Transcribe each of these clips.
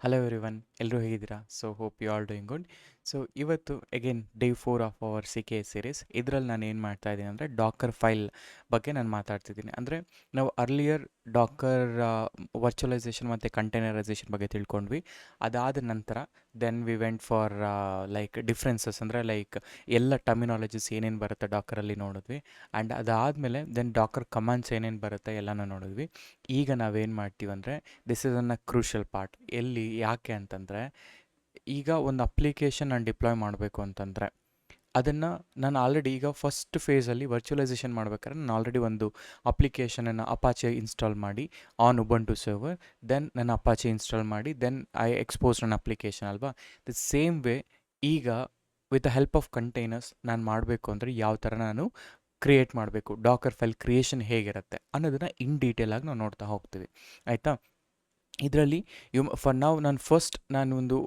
Hello everyone, ಎಲ್ಲರೂ ಹೇಗಿದ್ದೀರಾ? So hope you all doing good. So ಇವತ್ತು again day 4 of our CK series. ಇದರಲ್ಲಿ ನಾನು ಏನು ಮಾಡ್ತಾ ಇದ್ದೀನಿ ಅಂದರೆ ಡಾಕರ್ ಫೈಲ್ ಬಗ್ಗೆ ನಾನು ಮಾತಾಡ್ತಿದ್ದೀನಿ. ಅಂದರೆ ನಾವು ಅರ್ಲಿಯರ್ ಡಾಕರ್ ವರ್ಚುವಲೈಸೇಷನ್ ಮತ್ತು ಕಂಟೈನರೈಸೇಷನ್ ಬಗ್ಗೆ ತಿಳ್ಕೊಂಡ್ವಿ. ಅದಾದ ನಂತರ then we went for like differences, ಅಂದರೆ ಲೈಕ್ ಎಲ್ಲ ಟರ್ಮಿನಾಲಜೀಸ್ ಏನೇನು ಬರುತ್ತೆ ಡಾಕರಲ್ಲಿ ನೋಡಿದ್ವಿ. ಆ್ಯಂಡ್ ಅದಾದಮೇಲೆ ದೆನ್ ಡಾಕರ್ ಕಮಾಂಡ್ಸ್ ಏನೇನು ಬರುತ್ತೆ ಎಲ್ಲನೂ ನೋಡಿದ್ವಿ. ಈಗ ನಾವೇನು ಮಾಡ್ತೀವಿ ಅಂದರೆ this is an a crucial part. ಯಾಕೆ ಅಂತಂದರೆ, ಈಗ ಒಂದು ಅಪ್ಲಿಕೇಶನ್ ನಾನು ಡಿಪ್ಲಾಯ್ ಮಾಡಬೇಕು ಅಂತಂದರೆ ಅದನ್ನು ನಾನು ಆಲ್ರೆಡಿ ಈಗ ಫಸ್ಟ್ ಫೇಸಲ್ಲಿ ವರ್ಚುವಲೈಸೇಷನ್ ಮಾಡ್ಬೇಕಾದ್ರೆ ನಾನು ಆಲ್ರೆಡಿ ಒಂದು ಅಪ್ಲಿಕೇಶನನ್ನು ಅಪಾಚೆ ಇನ್ಸ್ಟಾಲ್ ಮಾಡಿ ಆನ್ ಉಬಂಟು ಸರ್ವರ್, ದೆನ್ ನನ್ನ ಅಪಾಚೆ ಇನ್ಸ್ಟಾಲ್ ಮಾಡಿ ದೆನ್ ಐ ಎಕ್ಸ್ಪೋಸ್ ನನ್ನ ಅಪ್ಲಿಕೇಶನ್ ಅಲ್ವಾ. ದ ಸೇಮ್ ವೇ ಈಗ with the help of containers ನಾನು ಮಾಡಬೇಕು ಅಂದರೆ ಯಾವ ಥರ ನಾನು ಕ್ರಿಯೇಟ್ ಮಾಡಬೇಕು, ಡಾಕರ್ ಫೈಲ್ ಕ್ರಿಯೇಷನ್ ಹೇಗಿರುತ್ತೆ ಅನ್ನೋದನ್ನು ಇನ್ ಡೀಟೇಲ್ ಆಗಿ ನಾವು ನೋಡ್ತಾ ಹೋಗ್ತೀವಿ. ಆಯಿತಾ? ಇದರಲ್ಲಿ ಫಾರ್ ನಾವು ನಾನು ಒಂದು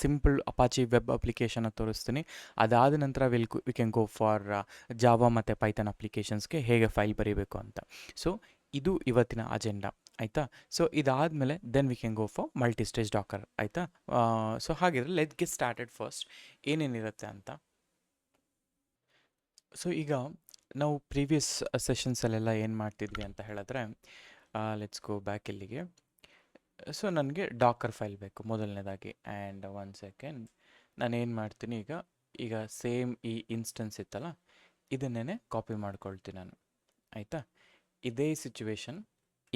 ಸಿಂಪಲ್ ಅಪಾಚಿ ವೆಬ್ ಅಪ್ಲಿಕೇಶನ್ನ ತೋರಿಸ್ತೀನಿ. ಅದಾದ ನಂತರ V can go for Java ಮತ್ತು ಪೈಥಾನ್ ಅಪ್ಲಿಕೇಶನ್ಸ್ಗೆ ಹೇಗೆ ಫೈಲ್ ಬರೀಬೇಕು ಅಂತ. ಸೊ ಇದು ಇವತ್ತಿನ ಅಜೆಂಡಾ, ಆಯಿತಾ? ಸೊ ಇದಾದಮೇಲೆ then we can go for multi stage Docker, ಆಯಿತಾ? ಸೊ ಹಾಗಿದ್ರೆ ಲೆಟ್ ಗೆಟ್ ಸ್ಟಾರ್ಟೆಡ್ ಫಸ್ಟ್ ಏನೇನಿರುತ್ತೆ ಅಂತ. ಸೊ ಈಗ ನಾವು ಪ್ರೀವಿಯಸ್ ಸೆಷನ್ಸಲ್ಲೆಲ್ಲ ಏನು ಮಾಡ್ತಿದ್ವಿ ಅಂತ ಹೇಳಿದ್ರೆ, ಲೆಟ್ಸ್ ಗೋ ಬ್ಯಾಕ್ ಇಲ್ಲಿಗೆ. ಸೊ ನನಗೆ ಡಾಕರ್ ಫೈಲ್ ಬೇಕು ಮೊದಲನೇದಾಗಿ. ಆ್ಯಂಡ್ 1 ಸೆಕೆಂಡ್, ನಾನೇನು ಮಾಡ್ತೀನಿ ಈಗ ಸೇಮ್ ಈ ಇನ್ಸ್ಟೆನ್ಸ್ ಇತ್ತಲ್ಲ, ಇದನ್ನೇ ಕಾಪಿ ಮಾಡ್ಕೊಳ್ತೀನಿ ನಾನು, ಆಯಿತಾ? ಇದೇ ಸಿಚುವೇಶನ್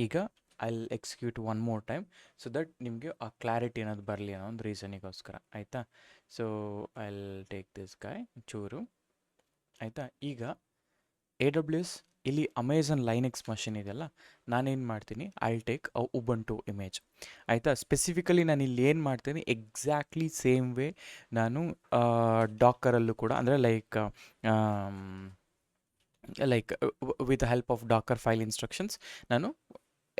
ಈಗ I will execute one more time so that ನಿಮಗೆ ಆ ಕ್ಲಾರಿಟಿ ಅನ್ನೋದು ಬರಲಿ ಅನ್ನೋ ಒಂದು ರೀಸನಿಗೋಸ್ಕರ, ಆಯಿತಾ? So I will take this guy ಚೂರು, ಆಯಿತಾ? ಈಗ AWS ಇಲ್ಲಿ ಅಮೆಝಾನ್ ಲೈನೆಕ್ಸ್ ಮಷಿನ್ ಇದೆಯಲ್ಲ, ನಾನೇನು ಮಾಡ್ತೀನಿ, I will take Ubuntu image, ಆಯಿತಾ? ಸ್ಪೆಸಿಫಿಕಲಿ ನಾನು ಇಲ್ಲಿ ಏನು ಮಾಡ್ತೀನಿ, ಎಕ್ಸಾಕ್ಟ್ಲಿ ಸೇಮ್ ವೇ ನಾನು ಡಾಕರಲ್ಲೂ ಕೂಡ, ಅಂದರೆ like with help of docker file instructions ನಾನು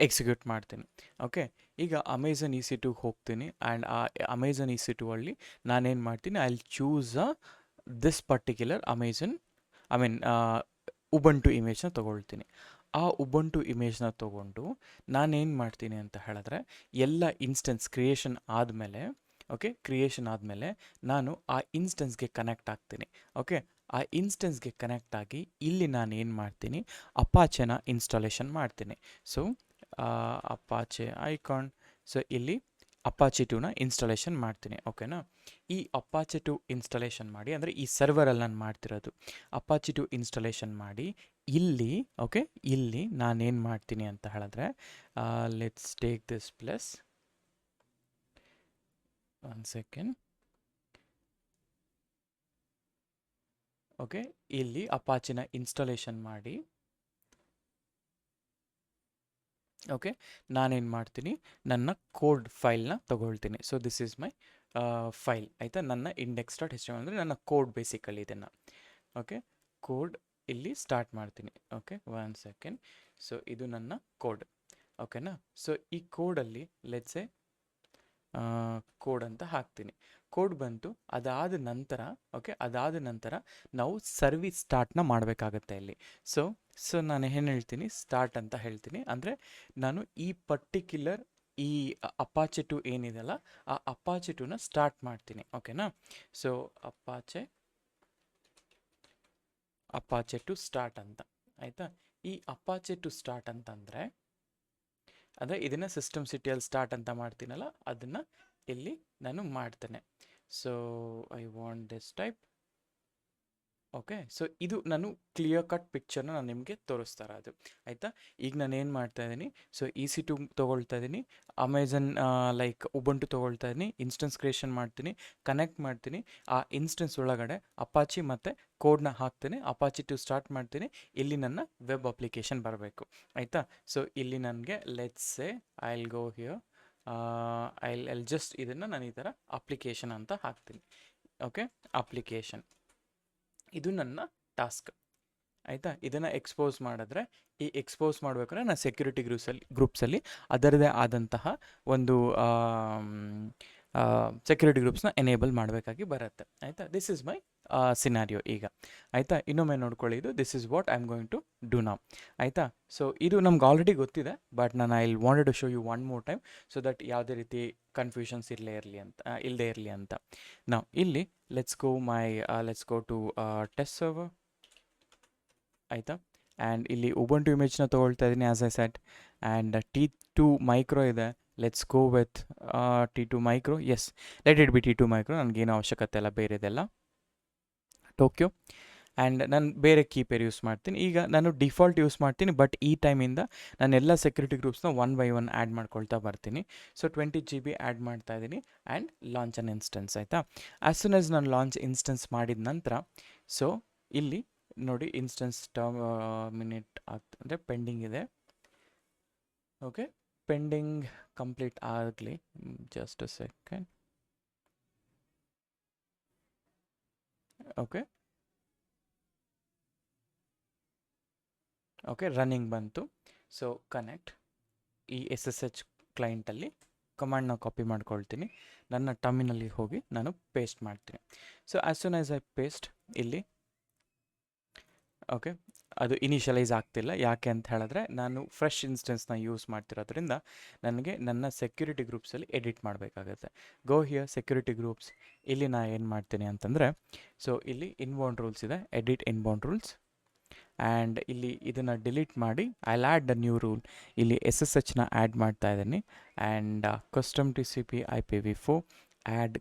ಎಕ್ಸಿಕ್ಯೂಟ್ ಮಾಡ್ತೀನಿ. ಓಕೆ, ಈಗ ಅಮೆಝಾನ್ EC2 ಹೋಗ್ತೀನಿ. ಆ್ಯಂಡ್ ಆ ಅಮೆಝಾನ್ EC2 ಅಲ್ಲಿ ನಾನೇನು ಮಾಡ್ತೀನಿ, I will choose this particular Ubuntu ಇಮೇಜ್ನ ತೊಗೊಳ್ತೀನಿ. ಆ ಉಬಂಟು ಇಮೇಜ್ನ ತೊಗೊಂಡು ನಾನೇನು ಮಾಡ್ತೀನಿ ಅಂತ ಹೇಳಿದ್ರೆ, ಎಲ್ಲ ಇನ್ಸ್ಟೆನ್ಸ್ ಕ್ರಿಯೇಷನ್ ಆದಮೇಲೆ, ಕ್ರಿಯೇಷನ್ ಆದಮೇಲೆ ನಾನು ಆ ಇನ್ಸ್ಟೆನ್ಸ್ಗೆ ಕನೆಕ್ಟ್ ಆಗ್ತೀನಿ. ಓಕೆ, ಆ ಇನ್ಸ್ಟೆನ್ಸ್ಗೆ ಕನೆಕ್ಟ್ ಆಗಿ ಇಲ್ಲಿ ನಾನು ಏನು ಮಾಡ್ತೀನಿ, ಅಪಾಚೆನ ಇನ್ಸ್ಟಾಲೇಷನ್ ಮಾಡ್ತೀನಿ. ಸೊ ಅಪಾಚೆ ಐಕಾನ್, ಸೊ ಇಲ್ಲಿ ಅಪಾಚೆ 2ನ ಇನ್ಸ್ಟಾಲೇಷನ್ ಮಾಡ್ತೀನಿ. ಓಕೆನಾ? ಈ ಅಪಾಚೆ 2 ಇನ್ಸ್ಟಾಲೇಷನ್ ಮಾಡಿ, ಅಂದರೆ ಈ ಸರ್ವರಲ್ಲಿ ನಾನು ಮಾಡ್ತಿರೋದು ಅಪಾಚೆ 2 ಇನ್ಸ್ಟಾಲೇಷನ್ ಮಾಡಿ ಇಲ್ಲಿ ನಾನೇನು ಮಾಡ್ತೀನಿ ಅಂತ ಹೇಳಿದ್ರೆ, let's take this plus 1 second. Okay, ಇಲ್ಲಿ ಅಪಾಚಿನ ಇನ್ಸ್ಟಾಲೇಷನ್ ಮಾಡಿ, ಓಕೆ, ನಾನೇನು ಮಾಡ್ತೀನಿ, ನನ್ನ ಕೋಡ್ ಫೈಲ್ನ ತೊಗೊಳ್ತೀನಿ. So this is my file, ಆಯಿತಾ? ನನ್ನ index.html ಅಂದರೆ ನನ್ನ ಕೋಡ್ ಬೇಸಿಕಲಿ ಇದನ್ನು. ಓಕೆ, ಕೋಡ್ ಇಲ್ಲಿ ಸ್ಟಾರ್ಟ್ ಮಾಡ್ತೀನಿ. Okay, 1 second. ಸೊ ಇದು ನನ್ನ ಕೋಡ್, ಓಕೆನಾ? ಸೊ ಈ ಕೋಡಲ್ಲಿ ಲೆಟ್ಸೆ ಕೋಡ್ ಅಂತ ಹಾಕ್ತೀನಿ. ಕೋಡ್ ಬಂತು. ಅದಾದ ನಂತರ ನಾವು ಸರ್ವಿಸ್ ಸ್ಟಾರ್ಟ್ನ ಮಾಡಬೇಕಾಗತ್ತೆ ಇಲ್ಲಿ. ಸೊ ನಾನು ಏನು ಹೇಳ್ತೀನಿ, ಸ್ಟಾರ್ಟ್ ಅಂತ ಹೇಳ್ತೀನಿ. ಅಂದರೆ ನಾನು ಈ ಪರ್ಟಿಕ್ಯುಲರ್ ಈ ಅಪಾಚೆ 2 ಏನಿದೆಯಲ್ಲ, ಆ ಅಪಾಚೆ 2ನ ಸ್ಟಾರ್ಟ್ ಮಾಡ್ತೀನಿ. ಓಕೆನಾ? ಸೊ ಅಪಾಚೆ 2 ಸ್ಟಾರ್ಟ್ ಅಂತ, ಆಯಿತಾ? ಈ ಅಪಾಚೆ 2 ಸ್ಟಾರ್ಟ್ ಅಂತಂದರೆ ಅಂದರೆ ಇದನ್ನು ಸಿಸ್ಟಮ್ ಸಿಟಿಯಲ್ಲಿ ಸ್ಟಾರ್ಟ್ ಅಂತ ಮಾಡ್ತೀನಲ್ಲ, ಅದನ್ನು ಇಲ್ಲಿ ನಾನು ಮಾಡ್ತೇನೆ. So I want this type. Okay, so ಇದು ನಾನು ಕ್ಲಿಯರ್ ಕಟ್ ಪಿಕ್ಚರ್ನ ನಾನು ನಿಮಗೆ ತೋರಿಸ್ತಾ ಇರೋದು, ಆಯಿತಾ? ಈಗ ನಾನು ಏನು ಮಾಡ್ತಾ ಇದ್ದೀನಿ, ಸೊ EC2 ತೊಗೊಳ್ತಾ ಇದ್ದೀನಿ, ಅಮೆಝಾನ್ ಲೈಕ್ ಉಬಂಟು ತೊಗೊಳ್ತಾ ಇದ್ದೀನಿ, ಇನ್ಸ್ಟೆನ್ಸ್ ಕ್ರಿಯೇಷನ್ ಮಾಡ್ತೀನಿ, ಕನೆಕ್ಟ್ ಮಾಡ್ತೀನಿ. ಆ ಇನ್ಸ್ಟೆನ್ಸ್ ಒಳಗಡೆ ಅಪಾಚಿ ಮತ್ತು ಕೋಡ್ನ ಹಾಕ್ತೀನಿ, ಅಪಾಚಿ 2 ಸ್ಟಾರ್ಟ್ ಮಾಡ್ತೀನಿ. ಇಲ್ಲಿ ನನ್ನ ವೆಬ್ ಅಪ್ಲಿಕೇಶನ್ ಬರಬೇಕು, ಆಯಿತಾ? ಸೊ ಇಲ್ಲಿ ನನಗೆ let's say I will go here, I will just ಇದನ್ನು ನಾನು ಈ ಥರ ಅಪ್ಲಿಕೇಶನ್ ಅಂತ ಹಾಕ್ತೀನಿ. ಓಕೆ, ಅಪ್ಲಿಕೇಶನ್ ಇದು ನನ್ನ ಟಾಸ್ಕ್, ಆಯಿತಾ? ಇದನ್ನು ಎಕ್ಸ್ಪೋಸ್ ಮಾಡಿದ್ರೆ, ಈ ಎಕ್ಸ್ಪೋಸ್ ಮಾಡಬೇಕಾದ್ರೆ ನಾನು ಸೆಕ್ಯೂರಿಟಿ ಗ್ರೂಪ್ಸಲ್ಲಿ ಅದರದೇ ಆದಂತಹ ಒಂದು ಸೆಕ್ಯೂರಿಟಿ ಗ್ರೂಪ್ಸ್ನ ಎನೇಬಲ್ ಮಾಡಬೇಕಾಗಿ ಬರುತ್ತೆ, ಆಯಿತಾ? ದಿಸ್ ಇಸ್ ಮೈ ಸಿನಾರಿಯೋ ಈಗ, ಆಯಿತಾ? ಇನ್ನೊಮ್ಮೆ ನೋಡ್ಕೊಳ್ಳಿ, ಇದು this is what I am going to do now. ಆಯಿತಾ? ಸೊ ಇದು ನಮ್ಗೆ ಆಲ್ರೆಡಿ ಗೊತ್ತಿದೆ, ಬಟ್ ನಾನು I wanted to show you one more time so that ಯಾವುದೇ ರೀತಿ ಕನ್ಫ್ಯೂಷನ್ಸ್ ಇಲ್ಲದೇ ಇರಲಿ ಅಂತ. ನಾವು ಇಲ್ಲಿ let's go to test server. ಆಯಿತಾ? ಆ್ಯಂಡ್ ಇಲ್ಲಿ ಉಬುಂಟು ಇಮೇಜ್ನ ತೊಗೊಳ್ತಾ ಇದ್ದೀನಿ as I set. And T2 micro ಇದೆ. Let's go with T2 micro. Yes, let it be T2 micro. ನನಗೇನು ಅವಶ್ಯಕತೆ ಇಲ್ಲ ಬೇರೆದೆಲ್ಲ. ಟೋಕ್ಯೋ. ಆ್ಯಂಡ್ ನಾನು ಬೇರೆ ಕೀಪೇರ್ ಯೂಸ್ ಮಾಡ್ತೀನಿ. ಈಗ ನಾನು ಡಿಫಾಲ್ಟ್ ಯೂಸ್ ಮಾಡ್ತೀನಿ, ಬಟ್ ಈ ಟೈಮಿಂದ ನಾನು ಎಲ್ಲ ಸೆಕ್ಯೂರಿಟಿ ಗ್ರೂಪ್ಸ್ನ 1 by 1 ಆ್ಯಡ್ ಮಾಡ್ಕೊಳ್ತಾ ಬರ್ತೀನಿ. ಸೊ 20 GB ಆ್ಯಡ್ ಮಾಡ್ತಾ ಇದ್ದೀನಿ ಆ್ಯಂಡ್ ಲಾಂಚ್ ಅನ್ ಇನ್ಸ್ಟೆನ್ಸ್. ಆಯಿತಾ? ಆ್ಯಸ್ ಸೂನ್ ಆಸ್ ನಾನು ಲಾಂಚ್ ಇನ್ಸ್ಟೆನ್ಸ್ ಮಾಡಿದ ನಂತರ, ಸೊ ಇಲ್ಲಿ ನೋಡಿ ಇನ್ಸ್ಟೆನ್ಸ್ ಮಿನಿಟ್ ಅಂದರೆ ಪೆಂಡಿಂಗ್ ಇದೆ. ಓಕೆ, ಪೆಂಡಿಂಗ್ ಕಂಪ್ಲೀಟ್ ಆಗಲಿ. Just a second. Okay okay, running ಬಂತು. So connect. ಈ SSH ಕ್ಲೈಂಟಲ್ಲಿ ಕಮಾಂಡ್ನ ಕಾಪಿ ಮಾಡ್ಕೊಳ್ತೀನಿ. ನನ್ನ ಟರ್ಮಿನಲ್ಗೆ ಹೋಗಿ ನಾನು ಪೇಸ್ಟ್ ಮಾಡ್ತೀನಿ. So as soon as I paste, ಇಲ್ಲಿ ಓಕೆ ಅದು ಇನಿಷಿಯಲೈಸ್ ಆಗ್ತಿಲ್ಲ. ಯಾಕೆ ಅಂತ ಹೇಳಿದ್ರೆ ನಾನು ಫ್ರೆಶ್ ಇನ್ಸ್ಟೆನ್ಸ್ನ ಯೂಸ್ ಮಾಡ್ತಿರೋದ್ರಿಂದ ನನಗೆ ನನ್ನ ಸೆಕ್ಯೂರಿಟಿ ಗ್ರೂಪ್ಸಲ್ಲಿ ಎಡಿಟ್ ಮಾಡಬೇಕಾಗುತ್ತೆ. Go here security groups. ಇಲ್ಲಿ ನಾನು ಏನು ಮಾಡ್ತೀನಿ ಅಂತಂದರೆ, ಸೊ ಇಲ್ಲಿ ಇನ್ಬೌಂಡ್ ರೂಲ್ಸ್ ಇದೆ, ಎಡಿಟ್ ಇನ್ಬೌಂಡ್ ರೂಲ್ಸ್. ಆ್ಯಂಡ್ ಇಲ್ಲಿ ಇದನ್ನು ಡಿಲೀಟ್ ಮಾಡಿ I add the new rule. ಇಲ್ಲಿ SSHನ ಆ್ಯಡ್ ಮಾಡ್ತಾ ಇದ್ದೀನಿ. And custom TCP IPv4 add.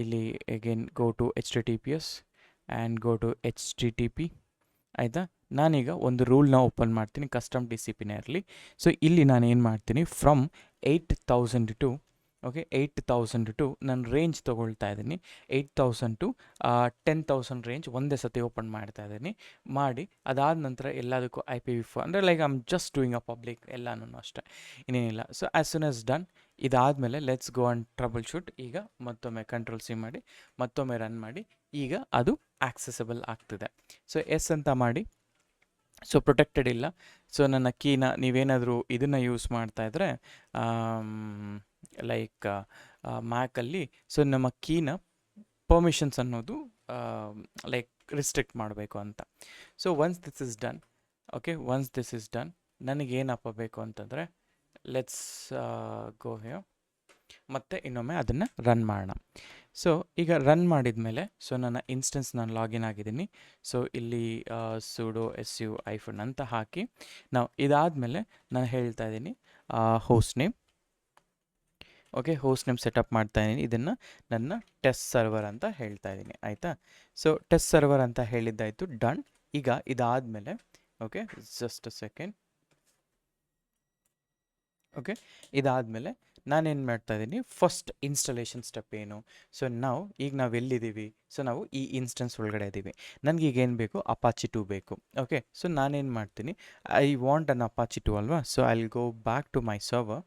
ಇಲ್ಲಿ again go to HTTPS and go to HTTP. ಆಯಿತಾ? ನಾನೀಗ ಒಂದು ರೂಲ್ನ ಓಪನ್ ಮಾಡ್ತೀನಿ, ಕಸ್ಟಮ್ TCPನೇ ಇರಲಿ. ಸೊ ಇಲ್ಲಿ ನಾನು ಏನು ಮಾಡ್ತೀನಿ, ಫ್ರಮ್ 8000 ಟು 8000 ಟು ನಾನು ರೇಂಜ್ ತೊಗೊಳ್ತಾ ಇದ್ದೀನಿ. 8000 ಟು 10,000 ರೇಂಜ್ ಒಂದೇ ಸತಿ ಓಪನ್ ಮಾಡ್ತಾ ಇದ್ದೀನಿ. ಮಾಡಿ ಅದಾದ ನಂತರ ಎಲ್ಲದಕ್ಕೂ IPv4 ಅಂದರೆ like I am just doing a public, ಎಲ್ಲನೂ ಅಷ್ಟೇ, ಇನ್ನೇನಿಲ್ಲ. So as soon as done. ಇದಾದಮೇಲೆ let's go and troubleshoot. ಈಗ ಮತ್ತೊಮ್ಮೆ Ctrl+C ಮಾಡಿ ಮತ್ತೊಮ್ಮೆ ರನ್ ಮಾಡಿ. ಈಗ ಅದು ಆಕ್ಸೆಸಬಲ್ ಆಗ್ತಿದೆ. ಸೊ ಎಸ್ ಅಂತ ಮಾಡಿ. ಸೊ ಪ್ರೊಟೆಕ್ಟೆಡ್ ಇಲ್ಲ. ಸೊ ನನ್ನ ಕೀನ ನೀವೇನಾದರೂ ಇದನ್ನು ಯೂಸ್ ಮಾಡ್ತಾಯಿದ್ರೆ ಲೈಕ್ ಮ್ಯಾಕಲ್ಲಿ, ಸೊ ನಮ್ಮ ಕೀನ ಪರ್ಮಿಷನ್ಸ್ ಅನ್ನೋದು ಲೈಕ್ ರಿಸ್ಟ್ರಿಕ್ಟ್ ಮಾಡಬೇಕು ಅಂತ. So once this is done, once this is done, ನನಗೇನಪ್ಪ ಬೇಕು ಅಂತಂದರೆ ಲೆಟ್ಸ್ ಗೋ ಹಿಯರ್. ಮತ್ತು ಇನ್ನೊಮ್ಮೆ ಅದನ್ನು ರನ್ ಮಾಡೋಣ. ಸೊ ಈಗ ರನ್ ಮಾಡಿದ ಮೇಲೆ, ಸೊ ನನ್ನ ಇನ್ಸ್ಟೆನ್ಸ್ ನಾನು ಲಾಗಿನ್ ಆಗಿದ್ದೀನಿ. ಸೊ ಇಲ್ಲಿ sudo su - ಅಂತ ಹಾಕಿ ನಾವು ಇದಾದಮೇಲೆ ನಾನು ಹೇಳ್ತಾ ಇದ್ದೀನಿ host name. Host name setup ಮಾಡ್ತಾ ಇದ್ದೀನಿ. ಇದನ್ನು ನನ್ನ ಟೆಸ್ಟ್ ಸರ್ವರ್ ಅಂತ ಹೇಳ್ತಾ ಇದ್ದೀನಿ. ಆಯಿತಾ? ಸೊ ಟೆಸ್ಟ್ ಸರ್ವರ್ ಅಂತ ಹೇಳಿದ್ದಾಯಿತು, ಡನ್. ಈಗ ಇದಾದಮೇಲೆ ಜಸ್ಟ್ ಅ ಸೆಕೆಂಡ್. ಇದಾದಮೇಲೆ ನಾನೇನು ಮಾಡ್ತಾ ಇದ್ದೀನಿ, ಫಸ್ಟ್ ಇನ್ಸ್ಟಾಲೇಷನ್ ಸ್ಟೆಪ್ ಏನು. ಸೊ ಈಗ ನಾವು ಎಲ್ಲಿದ್ದೀವಿ, ಸೊ ನಾವು ಈ ಇನ್ಸ್ಟೆನ್ಸ್ ಒಳಗಡೆ ಇದ್ದೀವಿ. ನನಗೀಗ ಏನು ಬೇಕು, ಅಪಾಚಿ 2 ಬೇಕು. ಸೊ ನಾನೇನು ಮಾಡ್ತೀನಿ, ಐ ವಾಂಟ್ ಅನ್ ಅಪಾಚಿ 2 ಅಲ್ವಾ. So I will go back to my server.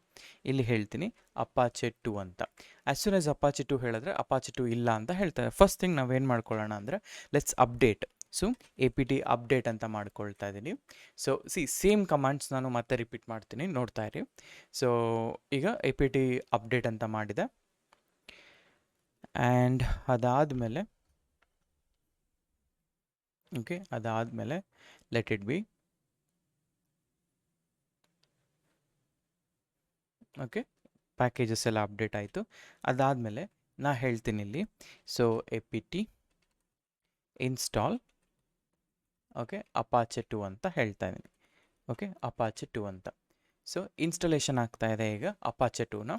ಇಲ್ಲಿ ಹೇಳ್ತೀನಿ ಅಪಾಚೆ 2 ಅಂತ. ಆ್ಯಸ್ ಸೂನ್ ಆಸ್ ಅಪಾಚಿ 2 ಹೇಳಿದ್ರೆ ಅಪಾಚಿ 2 ಇಲ್ಲ ಅಂತ ಹೇಳ್ತಾರೆ. ಫಸ್ಟ್ ಥಿಂಗ್ ನಾವೇನು ಮಾಡ್ಕೊಳ್ಳೋಣ ಅಂದರೆ, let's update. So APT update ಅಂತ ಮಾಡ್ಕೊಳ್ತಾ ಇದ್ದೀನಿ. ಸೊ ಸೇಮ್ ಕಮಾಂಡ್ಸ್ ನಾನು ಮತ್ತೆ ರಿಪೀಟ್ ಮಾಡ್ತೀನಿ, ನೋಡ್ತಾ ಇರಿ. ಸೊ ಈಗ APT ಅಪ್ಡೇಟ್ ಅಂತ ಮಾಡಿದೆ. ಆ್ಯಂಡ್ ಅದಾದಮೇಲೆ ಲೆಟ್ ಇಟ್ ಬಿ. ಪ್ಯಾಕೇಜಸ್ ಎಲ್ಲ ಅಪ್ಡೇಟ್ ಆಯಿತು. ಅದಾದಮೇಲೆ ನಾ ಹೇಳ್ತೀನಿ ಇಲ್ಲಿ, ಸೊ APT ಇನ್ಸ್ಟಾಲ್ ಅಪಾಚೆ 2 ಅಂತ ಹೇಳ್ತಾ ಇದ್ದೀನಿ. ಅಪಾಚೆ 2 ಅಂತ. ಸೊ ಇನ್ಸ್ಟಾಲೇಷನ್ ಆಗ್ತಾ ಇದೆ ಈಗ ಅಪಾಚೆ 2ನ.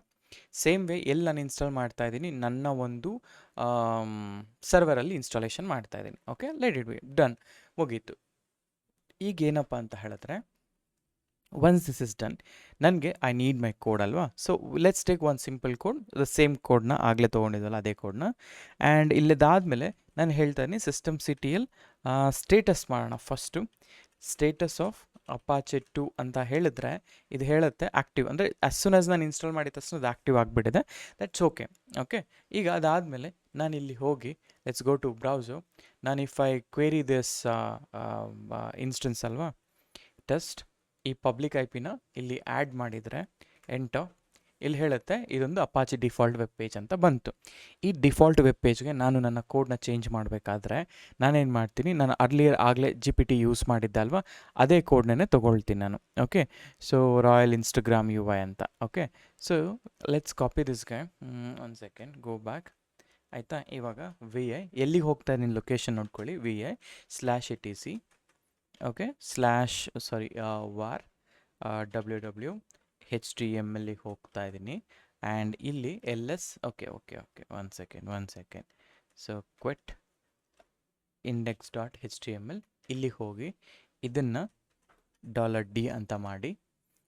ಸೇಮ್ ವೇ ಎಲ್ಲಿ ನಾನು ಇನ್ಸ್ಟಾಲ್ ಮಾಡ್ತಾ ಇದ್ದೀನಿ, ನನ್ನ ಒಂದು ಸರ್ವರಲ್ಲಿ ಇನ್ಸ್ಟಾಲೇಷನ್ ಮಾಡ್ತಾ ಇದ್ದೀನಿ. ಲೆಟ್ ಇಟ್ ಬಿ ಡನ್, ಮುಗೀತು. ಈಗ ಏನಪ್ಪ ಅಂತ ಹೇಳಿದ್ರೆ, ಒನ್ಸ್ ದಿಸ್ ಇಸ್ ಡನ್, ನನಗೆ ಐ ನೀಡ್ ಮೈ ಕೋಡ್ ಅಲ್ವಾ. So let's take one simple code, the same ಕೋಡ್ನ ಆಗಲೇ ತೊಗೊಂಡಿದ್ವಲ್ಲ ಅದೇ ಕೋಡ್ನ. ಆ್ಯಂಡ್ ಇಲ್ಲದಾದಮೇಲೆ ನಾನು ಹೇಳ್ತಾ ಇದ್ದೀನಿ systemctl ಸ್ಟೇಟಸ್ ಮಾಡೋಣ. ಫಸ್ಟು ಸ್ಟೇಟಸ್ ಆಫ್ ಅಪಾಚೆ 2 ಅಂತ ಹೇಳಿದ್ರೆ ಇದು ಹೇಳುತ್ತೆ ಆ್ಯಕ್ಟಿವ್, ಅಂದರೆ ಆ್ಯಸ್ ಸೂನ್ ಆಸ್ ನಾನು ಇನ್ಸ್ಟಾಲ್ ಮಾಡಿದ ತಕ್ಷಣ ಅದು ಆ್ಯಕ್ಟಿವ್ ಆಗಿಬಿಟ್ಟಿದೆ. That's okay. ಈಗ ಅದಾದಮೇಲೆ ನಾನು ಇಲ್ಲಿ ಹೋಗಿ ಲೆಟ್ಸ್ ಗೋ ಟು ಬ್ರೌಸರ್. ನಾನು if I query this instance ಅಲ್ವಾ, ಟೆಸ್ಟ್, ಈ ಪಬ್ಲಿಕ್ IP ನ ಇಲ್ಲಿ ಆ್ಯಡ್ ಮಾಡಿದರೆ ಎಂಟರ್. ಇಲ್ಲಿ ಹೇಳುತ್ತೆ ಇದೊಂದು ಅಪಾಚಿ ಡಿಫಾಲ್ಟ್ ವೆಬ್ ಪೇಜ್ ಅಂತ ಬಂತು. ಈ ಡಿಫಾಲ್ಟ್ ವೆಬ್ ಪೇಜ್ಗೆ ನಾನು ನನ್ನ ಕೋಡ್ನ ಚೇಂಜ್ ಮಾಡಬೇಕಾದ್ರೆ ನಾನೇನು ಮಾಡ್ತೀನಿ, ನಾನು ಅರ್ಲಿಯರ್ ಆಗಲೇ GPT ಯೂಸ್ ಮಾಡಿದ್ದೆ ಅಲ್ವಾ, ಅದೇ ಕೋಡ್ನೇ ತೊಗೊಳ್ತೀನಿ ನಾನು. Okay, so royal Instagram UI ಅಂತ. Okay, so let's copy this guy. ಒಂದು ಸೆಕೆಂಡ್, ಗೋ ಬ್ಯಾಕ್. ಆಯಿತಾ, ಇವಾಗ VI ಎಲ್ಲಿಗೆ ಹೋಗ್ತಾ ಇದ್ದೀನಿ ಲೊಕೇಶನ್ ನೋಡ್ಕೊಳ್ಳಿ. VI/etc. Okay, /var www HTML ಹೋಗ್ತಾ ಇದ್ದೀನಿ. ಆ್ಯಂಡ್ ಇಲ್ಲಿ LS. Okay, one second. So quit index.html ಇಲ್ಲಿ ಹೋಗಿ ಇದನ್ನು $D ಅಂತ ಮಾಡಿ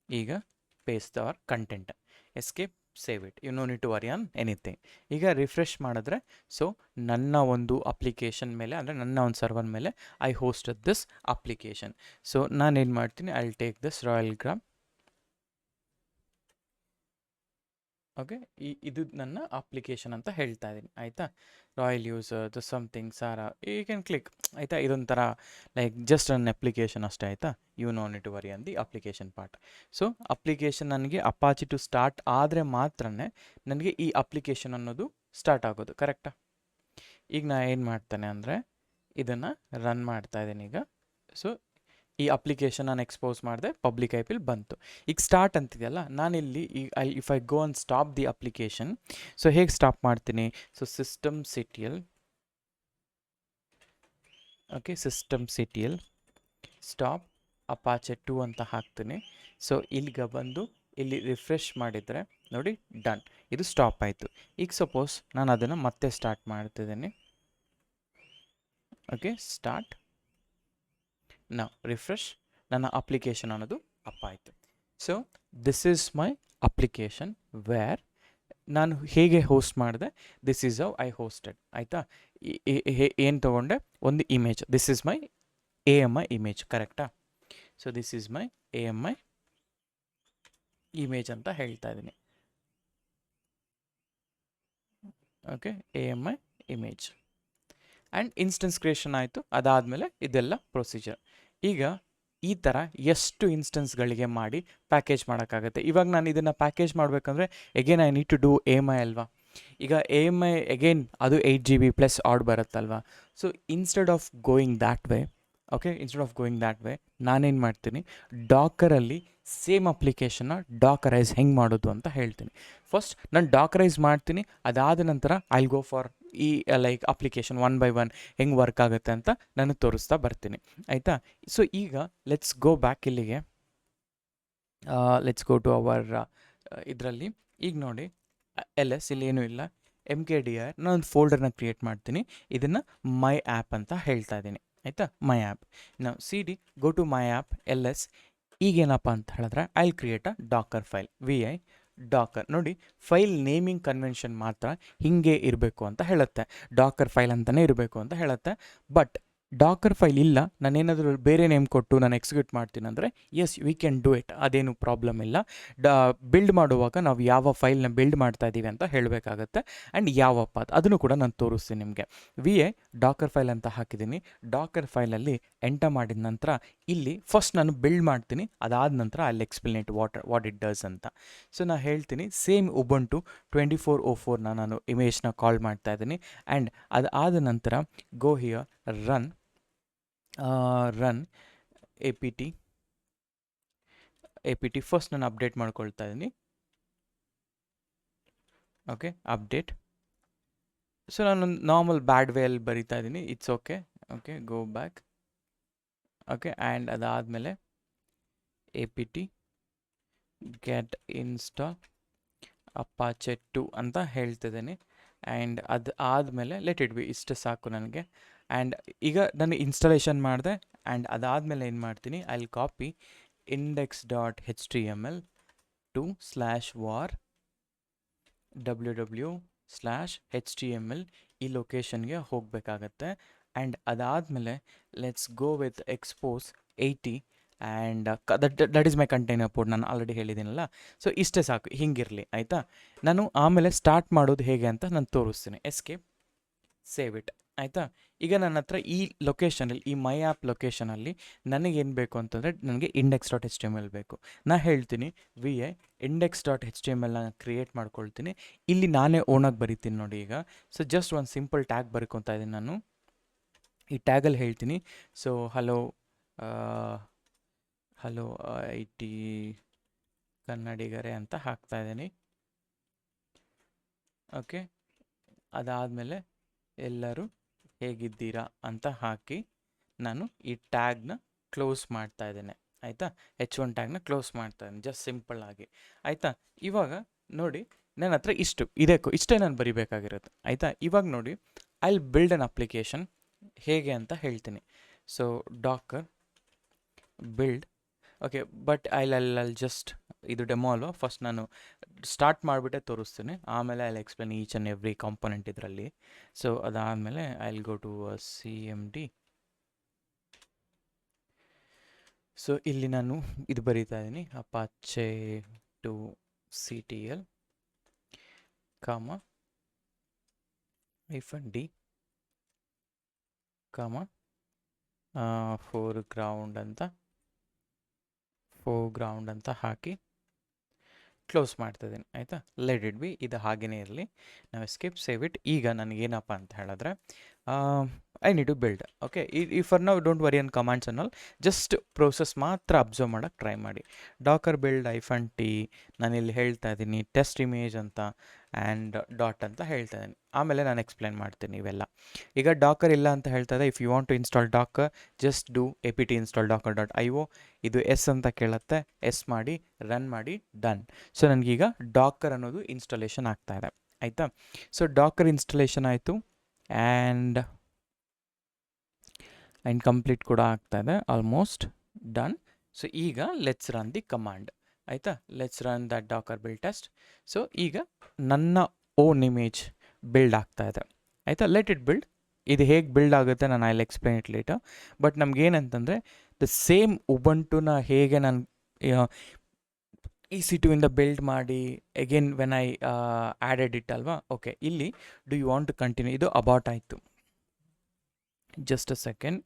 ಈಗ paste our content. Escape, save it. You no need to worry on anything. ಈಗ ರಿಫ್ರೆಶ್ ಮಾಡಿದ್ರೆ ಸೊ ನನ್ನ ಒಂದು ಅಪ್ಲಿಕೇಶನ್ ಮೇಲೆ, ಅಂದರೆ ನನ್ನ ಒಂದು ಸರ್ವರ್ ಮೇಲೆ I hosted this application. So ನಾನೇನು ಮಾಡ್ತೀನಿ, I will take this royal gram. Okay, ಇದು ನನ್ನ ಅಪ್ಲಿಕೇಶನ್ ಅಂತ ಹೇಳ್ತಾ ಇದ್ದೀನಿ. ಆಯಿತಾ, ರಾಯಲ್ ಯೂಸರ್ ದ ಸಮಥಿಂಗ್ ಸಾರಾ, ಯು ಕ್ಯಾನ್ ಕ್ಲಿಕ್. ಆಯಿತಾ, ಇದೊಂಥರ ಲೈಕ್ ಜಸ್ಟ್ ನನ್ನ ಅಪ್ಲಿಕೇಶನ್ ಅಷ್ಟೇ. ಆಯಿತಾ, you no need to worry on the application part. So application ನನಗೆ ಅಪಾಚಿ ಟು ಸ್ಟಾರ್ಟ್ ಆದರೆ ಮಾತ್ರ ನನಗೆ ಈ ಅಪ್ಲಿಕೇಶನ್ ಅನ್ನೋದು ಸ್ಟಾರ್ಟ್ ಆಗೋದು. ಕರೆಕ್ಟಾ? ಈಗ ನಾ ಏನು ಮಾಡ್ತಾನೆ ಅಂದರೆ ಇದನ್ನು ರನ್ ಮಾಡ್ತಾ ಇದ್ದೀನಿ ಈಗ. ಸೊ ಈ ಅಪ್ಲಿಕೇಶನ್ ನಾನು ಎಕ್ಸ್ಪೋಸ್ ಮಾಡಿದೆ, ಪಬ್ಲಿಕ್ IP ಬಂತು. ಈಗ ಸ್ಟಾರ್ಟ್ ಅಂತಿದೆಯಲ್ಲ, ನಾನಿಲ್ಲಿ if I go on stop the application, so ಹೇಗೆ ಸ್ಟಾಪ್ ಮಾಡ್ತೀನಿ? So systemctl, okay, systemctl stop Apache 2 ಅಂತ ಹಾಕ್ತೀನಿ. ಸೊ ಇಲ್ಲಿಗೆ ಬಂದು ಇಲ್ಲಿ ರಿಫ್ರೆಶ್ ಮಾಡಿದರೆ ನೋಡಿ, ಡನ್, ಇದು ಸ್ಟಾಪ್ ಆಯಿತು. ಈಗ ಸಪೋಸ್ ನಾನು ಅದನ್ನು ಮತ್ತೆ ಸ್ಟಾರ್ಟ್ ಮಾಡ್ತಿದ್ದೀನಿ. Okay, start. ನಾವು ರಿಫ್ರೆಶ್, ನನ್ನ ಅಪ್ಲಿಕೇಶನ್ ಅನ್ನೋದು ಅಪ್ ಆಯಿತು. So this is my application where ನಾನು ಹೇಗೆ ಹೋಸ್ಟ್ ಮಾಡಿದೆ, this is how I hosted. ಆಯಿತಾ, ಏನು ತೊಗೊಂಡೆ? ಒಂದು image. This is my AMI image. ಕರೆಕ್ಟಾ? So this is my AMI image ಅಂತ ಹೇಳ್ತಾ ಇದ್ದೀನಿ. Okay, AMI image and instance creation ಆಯಿತು. ಅದಾದಮೇಲೆ ಇದೆಲ್ಲ ಪ್ರೊಸೀಜರ್. ಈಗ ಈ ಥರ ಎಷ್ಟು ಇನ್ಸ್ಟೆನ್ಸ್ಗಳಿಗೆ ಮಾಡಿ ಪ್ಯಾಕೇಜ್ ಮಾಡೋಕ್ಕಾಗತ್ತೆ. ಇವಾಗ ನಾನು ಇದನ್ನು ಪ್ಯಾಕೇಜ್ ಮಾಡಬೇಕಂದ್ರೆ again I need to do AMI ಅಲ್ವಾ. ಈಗ AMI ಎಗೇನ್ ಅದು 8 GB ಪ್ಲಸ್ ಆಡ್ ಬರುತ್ತಲ್ವಾ. So instead of going that way ನಾನೇನು ಮಾಡ್ತೀನಿ, ಡಾಕರಲ್ಲಿ ಸೇಮ್ ಅಪ್ಲಿಕೇಶನ್ನ ಡಾಕರೈಸ್ ಹೆಂಗೆ ಮಾಡೋದು ಅಂತ ಹೇಳ್ತೀನಿ. ಫಸ್ಟ್ ನಾನು ಡಾಕರೈಸ್ ಮಾಡ್ತೀನಿ, ಅದಾದ ನಂತರ ಐ ವಿಲ್ ಗೋ ಫಾರ್ ಈ ಲೈಕ್ ಅಪ್ಲಿಕೇಶನ್ 1 by 1 ಹೆಂಗೆ ವರ್ಕ್ ಆಗುತ್ತೆ ಅಂತ ನಾನು ತೋರಿಸ್ತಾ ಬರ್ತೀನಿ. ಆಯಿತಾ, ಸೊ ಈಗ ಲೆಟ್ಸ್ ಗೋ ಬ್ಯಾಕ್ ಇಲ್ಲಿಗೆ. ಲೆಟ್ಸ್ ಗೋ ಟು ಅವರ್ ಇದರಲ್ಲಿ. ಈಗ ನೋಡಿ, LS ಇಲ್ಲಿ ಏನೂ ಇಲ್ಲ, MKDR ನಾನೊಂದು ಫೋಲ್ಡರ್ನ ಕ್ರಿಯೇಟ್ ಮಾಡ್ತೀನಿ. ಇದನ್ನು ಮೈ ಆ್ಯಪ್ ಅಂತ ಹೇಳ್ತಾ ಇದ್ದೀನಿ. ಆಯಿತಾ, ಮೈ ಆ್ಯಪ್. ನಾವು CD go to my app LS. ಈಗೇನಪ್ಪ ಅಂತ ಹೇಳಿದ್ರೆ I will create a Docker file. VI Docker. ನೋಡಿ, ಫೈಲ್ ನೇಮಿಂಗ್ ಕನ್ವೆನ್ಷನ್ ಮಾತ್ರ ಹೀಗೆ ಇರಬೇಕು ಅಂತ ಹೇಳುತ್ತೆ, ಡಾಕರ್ ಫೈಲ್ ಅಂತಲೇ ಇರಬೇಕು ಅಂತ ಹೇಳುತ್ತೆ. ಬಟ್ ಡಾಕರ್ ಫೈಲ್ ಇಲ್ಲ, ನಾನೇನಾದರೂ ಬೇರೆ ನೇಮ್ ಕೊಟ್ಟು ನಾನು ಎಕ್ಸಿಕ್ಯೂಟ್ ಮಾಡ್ತೀನಿ ಅಂದರೆ yes we can do it, ಅದೇನು ಪ್ರಾಬ್ಲಮ್ ಇಲ್ಲ. ಬಿಲ್ಡ್ ಮಾಡುವಾಗ ನಾವು ಯಾವ ಫೈಲ್ನ ಬಿಲ್ಡ್ ಮಾಡ್ತಾ ಇದ್ದೀವಿ ಅಂತ ಹೇಳಬೇಕಾಗತ್ತೆ. ಆ್ಯಂಡ್ ಯಾವ ಪಾತ್ ಅದನ್ನು ಕೂಡ ನಾನು ತೋರಿಸ್ತೀನಿ ನಿಮಗೆ. VI ಡಾಕರ್ ಫೈಲ್ ಅಂತ ಹಾಕಿದ್ದೀನಿ. ಡಾಕರ್ ಫೈಲಲ್ಲಿ ಎಂಟರ್ ಮಾಡಿದ ನಂತರ ಇಲ್ಲಿ ಫಸ್ಟ್ ನಾನು ಬಿಲ್ಡ್ ಮಾಡ್ತೀನಿ, ಅದಾದ ನಂತರ ಅಲ್ಲಿ ಎಕ್ಸ್ಪ್ಲೇನ್ ವಾಟ್ ಇಟ್ ಡಸ್ ಅಂತ. ಸೊ ನಾನು ಹೇಳ್ತೀನಿ, ಸೇಮ್ ಉಬುಂಟು 2404ನ ನಾನು ಇಮೇಜ್ನ ಕಾಲ್ ಮಾಡ್ತಾ ಇದ್ದೀನಿ. ಆ್ಯಂಡ್ ಅದಾದ ನಂತರ ಗೋ ಹಿಯರ್, ರನ್ APT ಫಸ್ಟ್ ನಾನು ಅಪ್ಡೇಟ್ ಮಾಡ್ಕೊಳ್ತಾ ಇದ್ದೀನಿ. Okay, update. ಸೊ ನಾನು ನಾರ್ಮಲ್ ಬ್ಯಾಡ್ ವೇಯಲ್ಲಿ ಬರಿತಾ ಇದ್ದೀನಿ, it's okay. Okay, go back. Okay, and ಅದಾದಮೇಲೆ APT ಗೆಟ್ ಇನ್ಸ್ಟಾಲ್ ಅಪಾಚೆ 2 ಅಂತ ಹೇಳ್ತಿದ್ದೀನಿ. ಆ್ಯಂಡ್ ಅದು ಆದಮೇಲೆ ಲೆಟ್ ಇಟ್ ಬಿ, ಇಷ್ಟು ಸಾಕು ನನಗೆ. ಆ್ಯಂಡ್ ಈಗ ನಾನು ಇನ್ಸ್ಟಾಲೇಷನ್ ಮಾಡಿದೆ. ಆ್ಯಂಡ್ ಅದಾದಮೇಲೆ ಏನು ಮಾಡ್ತೀನಿ, I will copy index.html to /var www/html ಈ ಲೊಕೇಶನ್ಗೆ ಹೋಗಬೇಕಾಗತ್ತೆ. ಆ್ಯಂಡ್ ಅದಾದಮೇಲೆ let's go with expose 80 and that is my container port, ನಾನು ಆಲ್ರೆಡಿ ಹೇಳಿದ್ದೀನಲ್ಲ. ಸೊ ಇಷ್ಟೇ ಸಾಕು, ಹಿಂಗಿರಲಿ. ಆಯಿತಾ, ನಾನು ಆಮೇಲೆ ಸ್ಟಾರ್ಟ್ ಮಾಡೋದು ಹೇಗೆ ಅಂತ ನಾನು ತೋರಿಸ್ತೀನಿ. Escape, save it. ಆಯಿತಾ. ಈಗ ನನ್ನ ಹತ್ರ ಈ ಲೊಕೇಶನಲ್ಲಿ, ಈ ಮೈ ಆ್ಯಪ್ ಲೊಕೇಶನಲ್ಲಿ ನನಗೇನು ಬೇಕು ಅಂತಂದರೆ ನನಗೆ index dot H T M L ಬೇಕು. ನಾ ಹೇಳ್ತೀನಿ we a index dot H T M ಎಲ್ನ ಕ್ರಿಯೇಟ್ ಮಾಡ್ಕೊಳ್ತೀನಿ. ಇಲ್ಲಿ ನಾನೇ ಓನಾಗಿ ಬರಿತೀನಿ ನೋಡಿ ಈಗ. ಸೊ ಜಸ್ಟ್ ಒಂದು ಸಿಂಪಲ್ ಟ್ಯಾಗ್ ಬರ್ಕೊತಾ ಇದ್ದೀನಿ ನಾನು. ಈ ಟ್ಯಾಗಲ್ಲಿ ಹೇಳ್ತೀನಿ so hello hello I T ಕನ್ನಡಿಗರೇ ಅಂತ ಹಾಕ್ತಾ ಇದ್ದೀನಿ. ಓಕೆ, ಅದಾದಮೇಲೆ ಎಲ್ಲರೂ ಹೇಗಿದ್ದೀರಾ ಅಂತ ಹಾಕಿ ನಾನು ಈ ಟ್ಯಾಗ್ನ ಕ್ಲೋಸ್ ಮಾಡ್ತಾ ಇದ್ದೇನೆ. ಆಯಿತಾ, H1 ಟ್ಯಾಗ್ನ ಕ್ಲೋಸ್ ಮಾಡ್ತಾ ಇದ್ದೀನಿ ಜಸ್ಟ್ ಸಿಂಪಲ್ ಆಗಿ. ಆಯಿತಾ, ಇವಾಗ ನೋಡಿ ನನ್ನ ಹತ್ರ ಇಷ್ಟೇ ನಾನು ಬರಿಬೇಕಾಗಿರುತ್ತೆ. ಆಯಿತಾ, ಇವಾಗ ನೋಡಿ I will build an application ಹೇಗೆ ಅಂತ ಹೇಳ್ತೀನಿ. So Docker build, okay, but I just ಇದು ಡೆಮೋ ಅಲ್ವಾ, ಫಸ್ಟ್ ನಾನು ಸ್ಟಾರ್ಟ್ ಮಾಡಿಬಿಟ್ಟೆ ತೋರಿಸ್ತೀನಿ, ಆಮೇಲೆ I explain each and every component ಇದರಲ್ಲಿ. ಸೊ ಅದಾದಮೇಲೆ I will go to C M D. So ಇಲ್ಲಿ ನಾನು ಇದು ಬರೀತಾ ಇದ್ದೀನಿ, Apache two C T L comma -d ಕಾಮ ಫೋರ್ಗ್ರೌಂಡ್ ಅಂತ ಹಾಕಿ ಕ್ಲೋಸ್ ಮಾಡ್ತಾ ಇದ್ದೀನಿ. ಆಯಿತಾ, ಲೆಟ್ ಇಟ್ ಬಿ, ಇದು ಹಾಗೇ ಇರಲಿ. ನಾವು ಸ್ಕಿಪ್ ಸೇವ್ ಇಟ್. ಈಗ ನನಗೇನಪ್ಪ ಅಂತ ಹೇಳಿದ್ರೆ I need to build. Okay, ಈ for now don't worry on commands ಅನ್ನಲ್, ಜಸ್ಟ್ ಪ್ರೋಸೆಸ್ ಮಾತ್ರ ಅಬ್ಸರ್ವ್ ಮಾಡೋಕ್ಕೆ ಟ್ರೈ ಮಾಡಿ. ಡಾಕರ್ ಬಿಲ್ಡ್ -t, ನಾನಿಲ್ಲಿ ಹೇಳ್ತಾ ಇದ್ದೀನಿ ಟೆಸ್ಟ್ ಇಮೇಜ್ ಅಂತ ಆ್ಯಂಡ್ ಡಾಟ್ ಅಂತ ಹೇಳ್ತಾ ಇದ್ದೀನಿ. ಆಮೇಲೆ ನಾನು ಎಕ್ಸ್ಪ್ಲೇನ್ ಮಾಡ್ತೀನಿ ಇವೆಲ್ಲ. ಈಗ ಡಾಕರ್ ಇಲ್ಲ ಅಂತ ಹೇಳ್ತಾ ಇದೆ. If you want to install Docker just do apt install docker.io. ಇದು ಎಸ್ ಅಂತ ಕೇಳುತ್ತೆ, ಎಸ್ ಮಾಡಿ ರನ್ ಮಾಡಿ, ಡನ್. ಸೊ ನನಗೀಗ ಡಾಕರ್ ಅನ್ನೋದು ಇನ್ಸ್ಟಾಲೇಷನ್ ಆಗ್ತಾ ಇದೆ. ಆಯಿತಾ, ಸೊ ಡಾಕರ್ ಇನ್ಸ್ಟಾಲೇಷನ್ ಆಯಿತು ಆ್ಯಂಡ್ ಕಂಪ್ಲೀಟ್ ಕೂಡ ಆಗ್ತಾ ಇದೆ, ಆಲ್ಮೋಸ್ಟ್ ಡನ್. ಸೊ ಈಗ ಲೆಟ್ಸ್ ರನ್ ದಿ ಕಮಾಂಡ್. ಆಯಿತಾ, let's run that Dakar build test. So ಈಗ ನನ್ನ ಓನ್ ಇಮೇಜ್ ಬಿಲ್ಡ್ ಆಗ್ತಾ ಇದೆ. ಆಯಿತಾ, ಲೆಟ್ ಇಟ್ ಬಿಲ್ಡ್. ಇದು ಹೇಗೆ ಬಿಲ್ಡ್ ಆಗುತ್ತೆ ನಾನು I explain it later. But ನಮಗೇನಂತಂದರೆ ದ ಸೇಮ್ ಉಬಂಟುನ ಹೇಗೆ ನಾನು EC2 ಇಂದ ಬಿಲ್ಡ್ ಮಾಡಿ again when I added it ಅಲ್ವಾ. ಓಕೆ, ಇಲ್ಲಿ do you want to continue, ಇದು ಅಬೌಟ್ ಆಯಿತು. Just a second,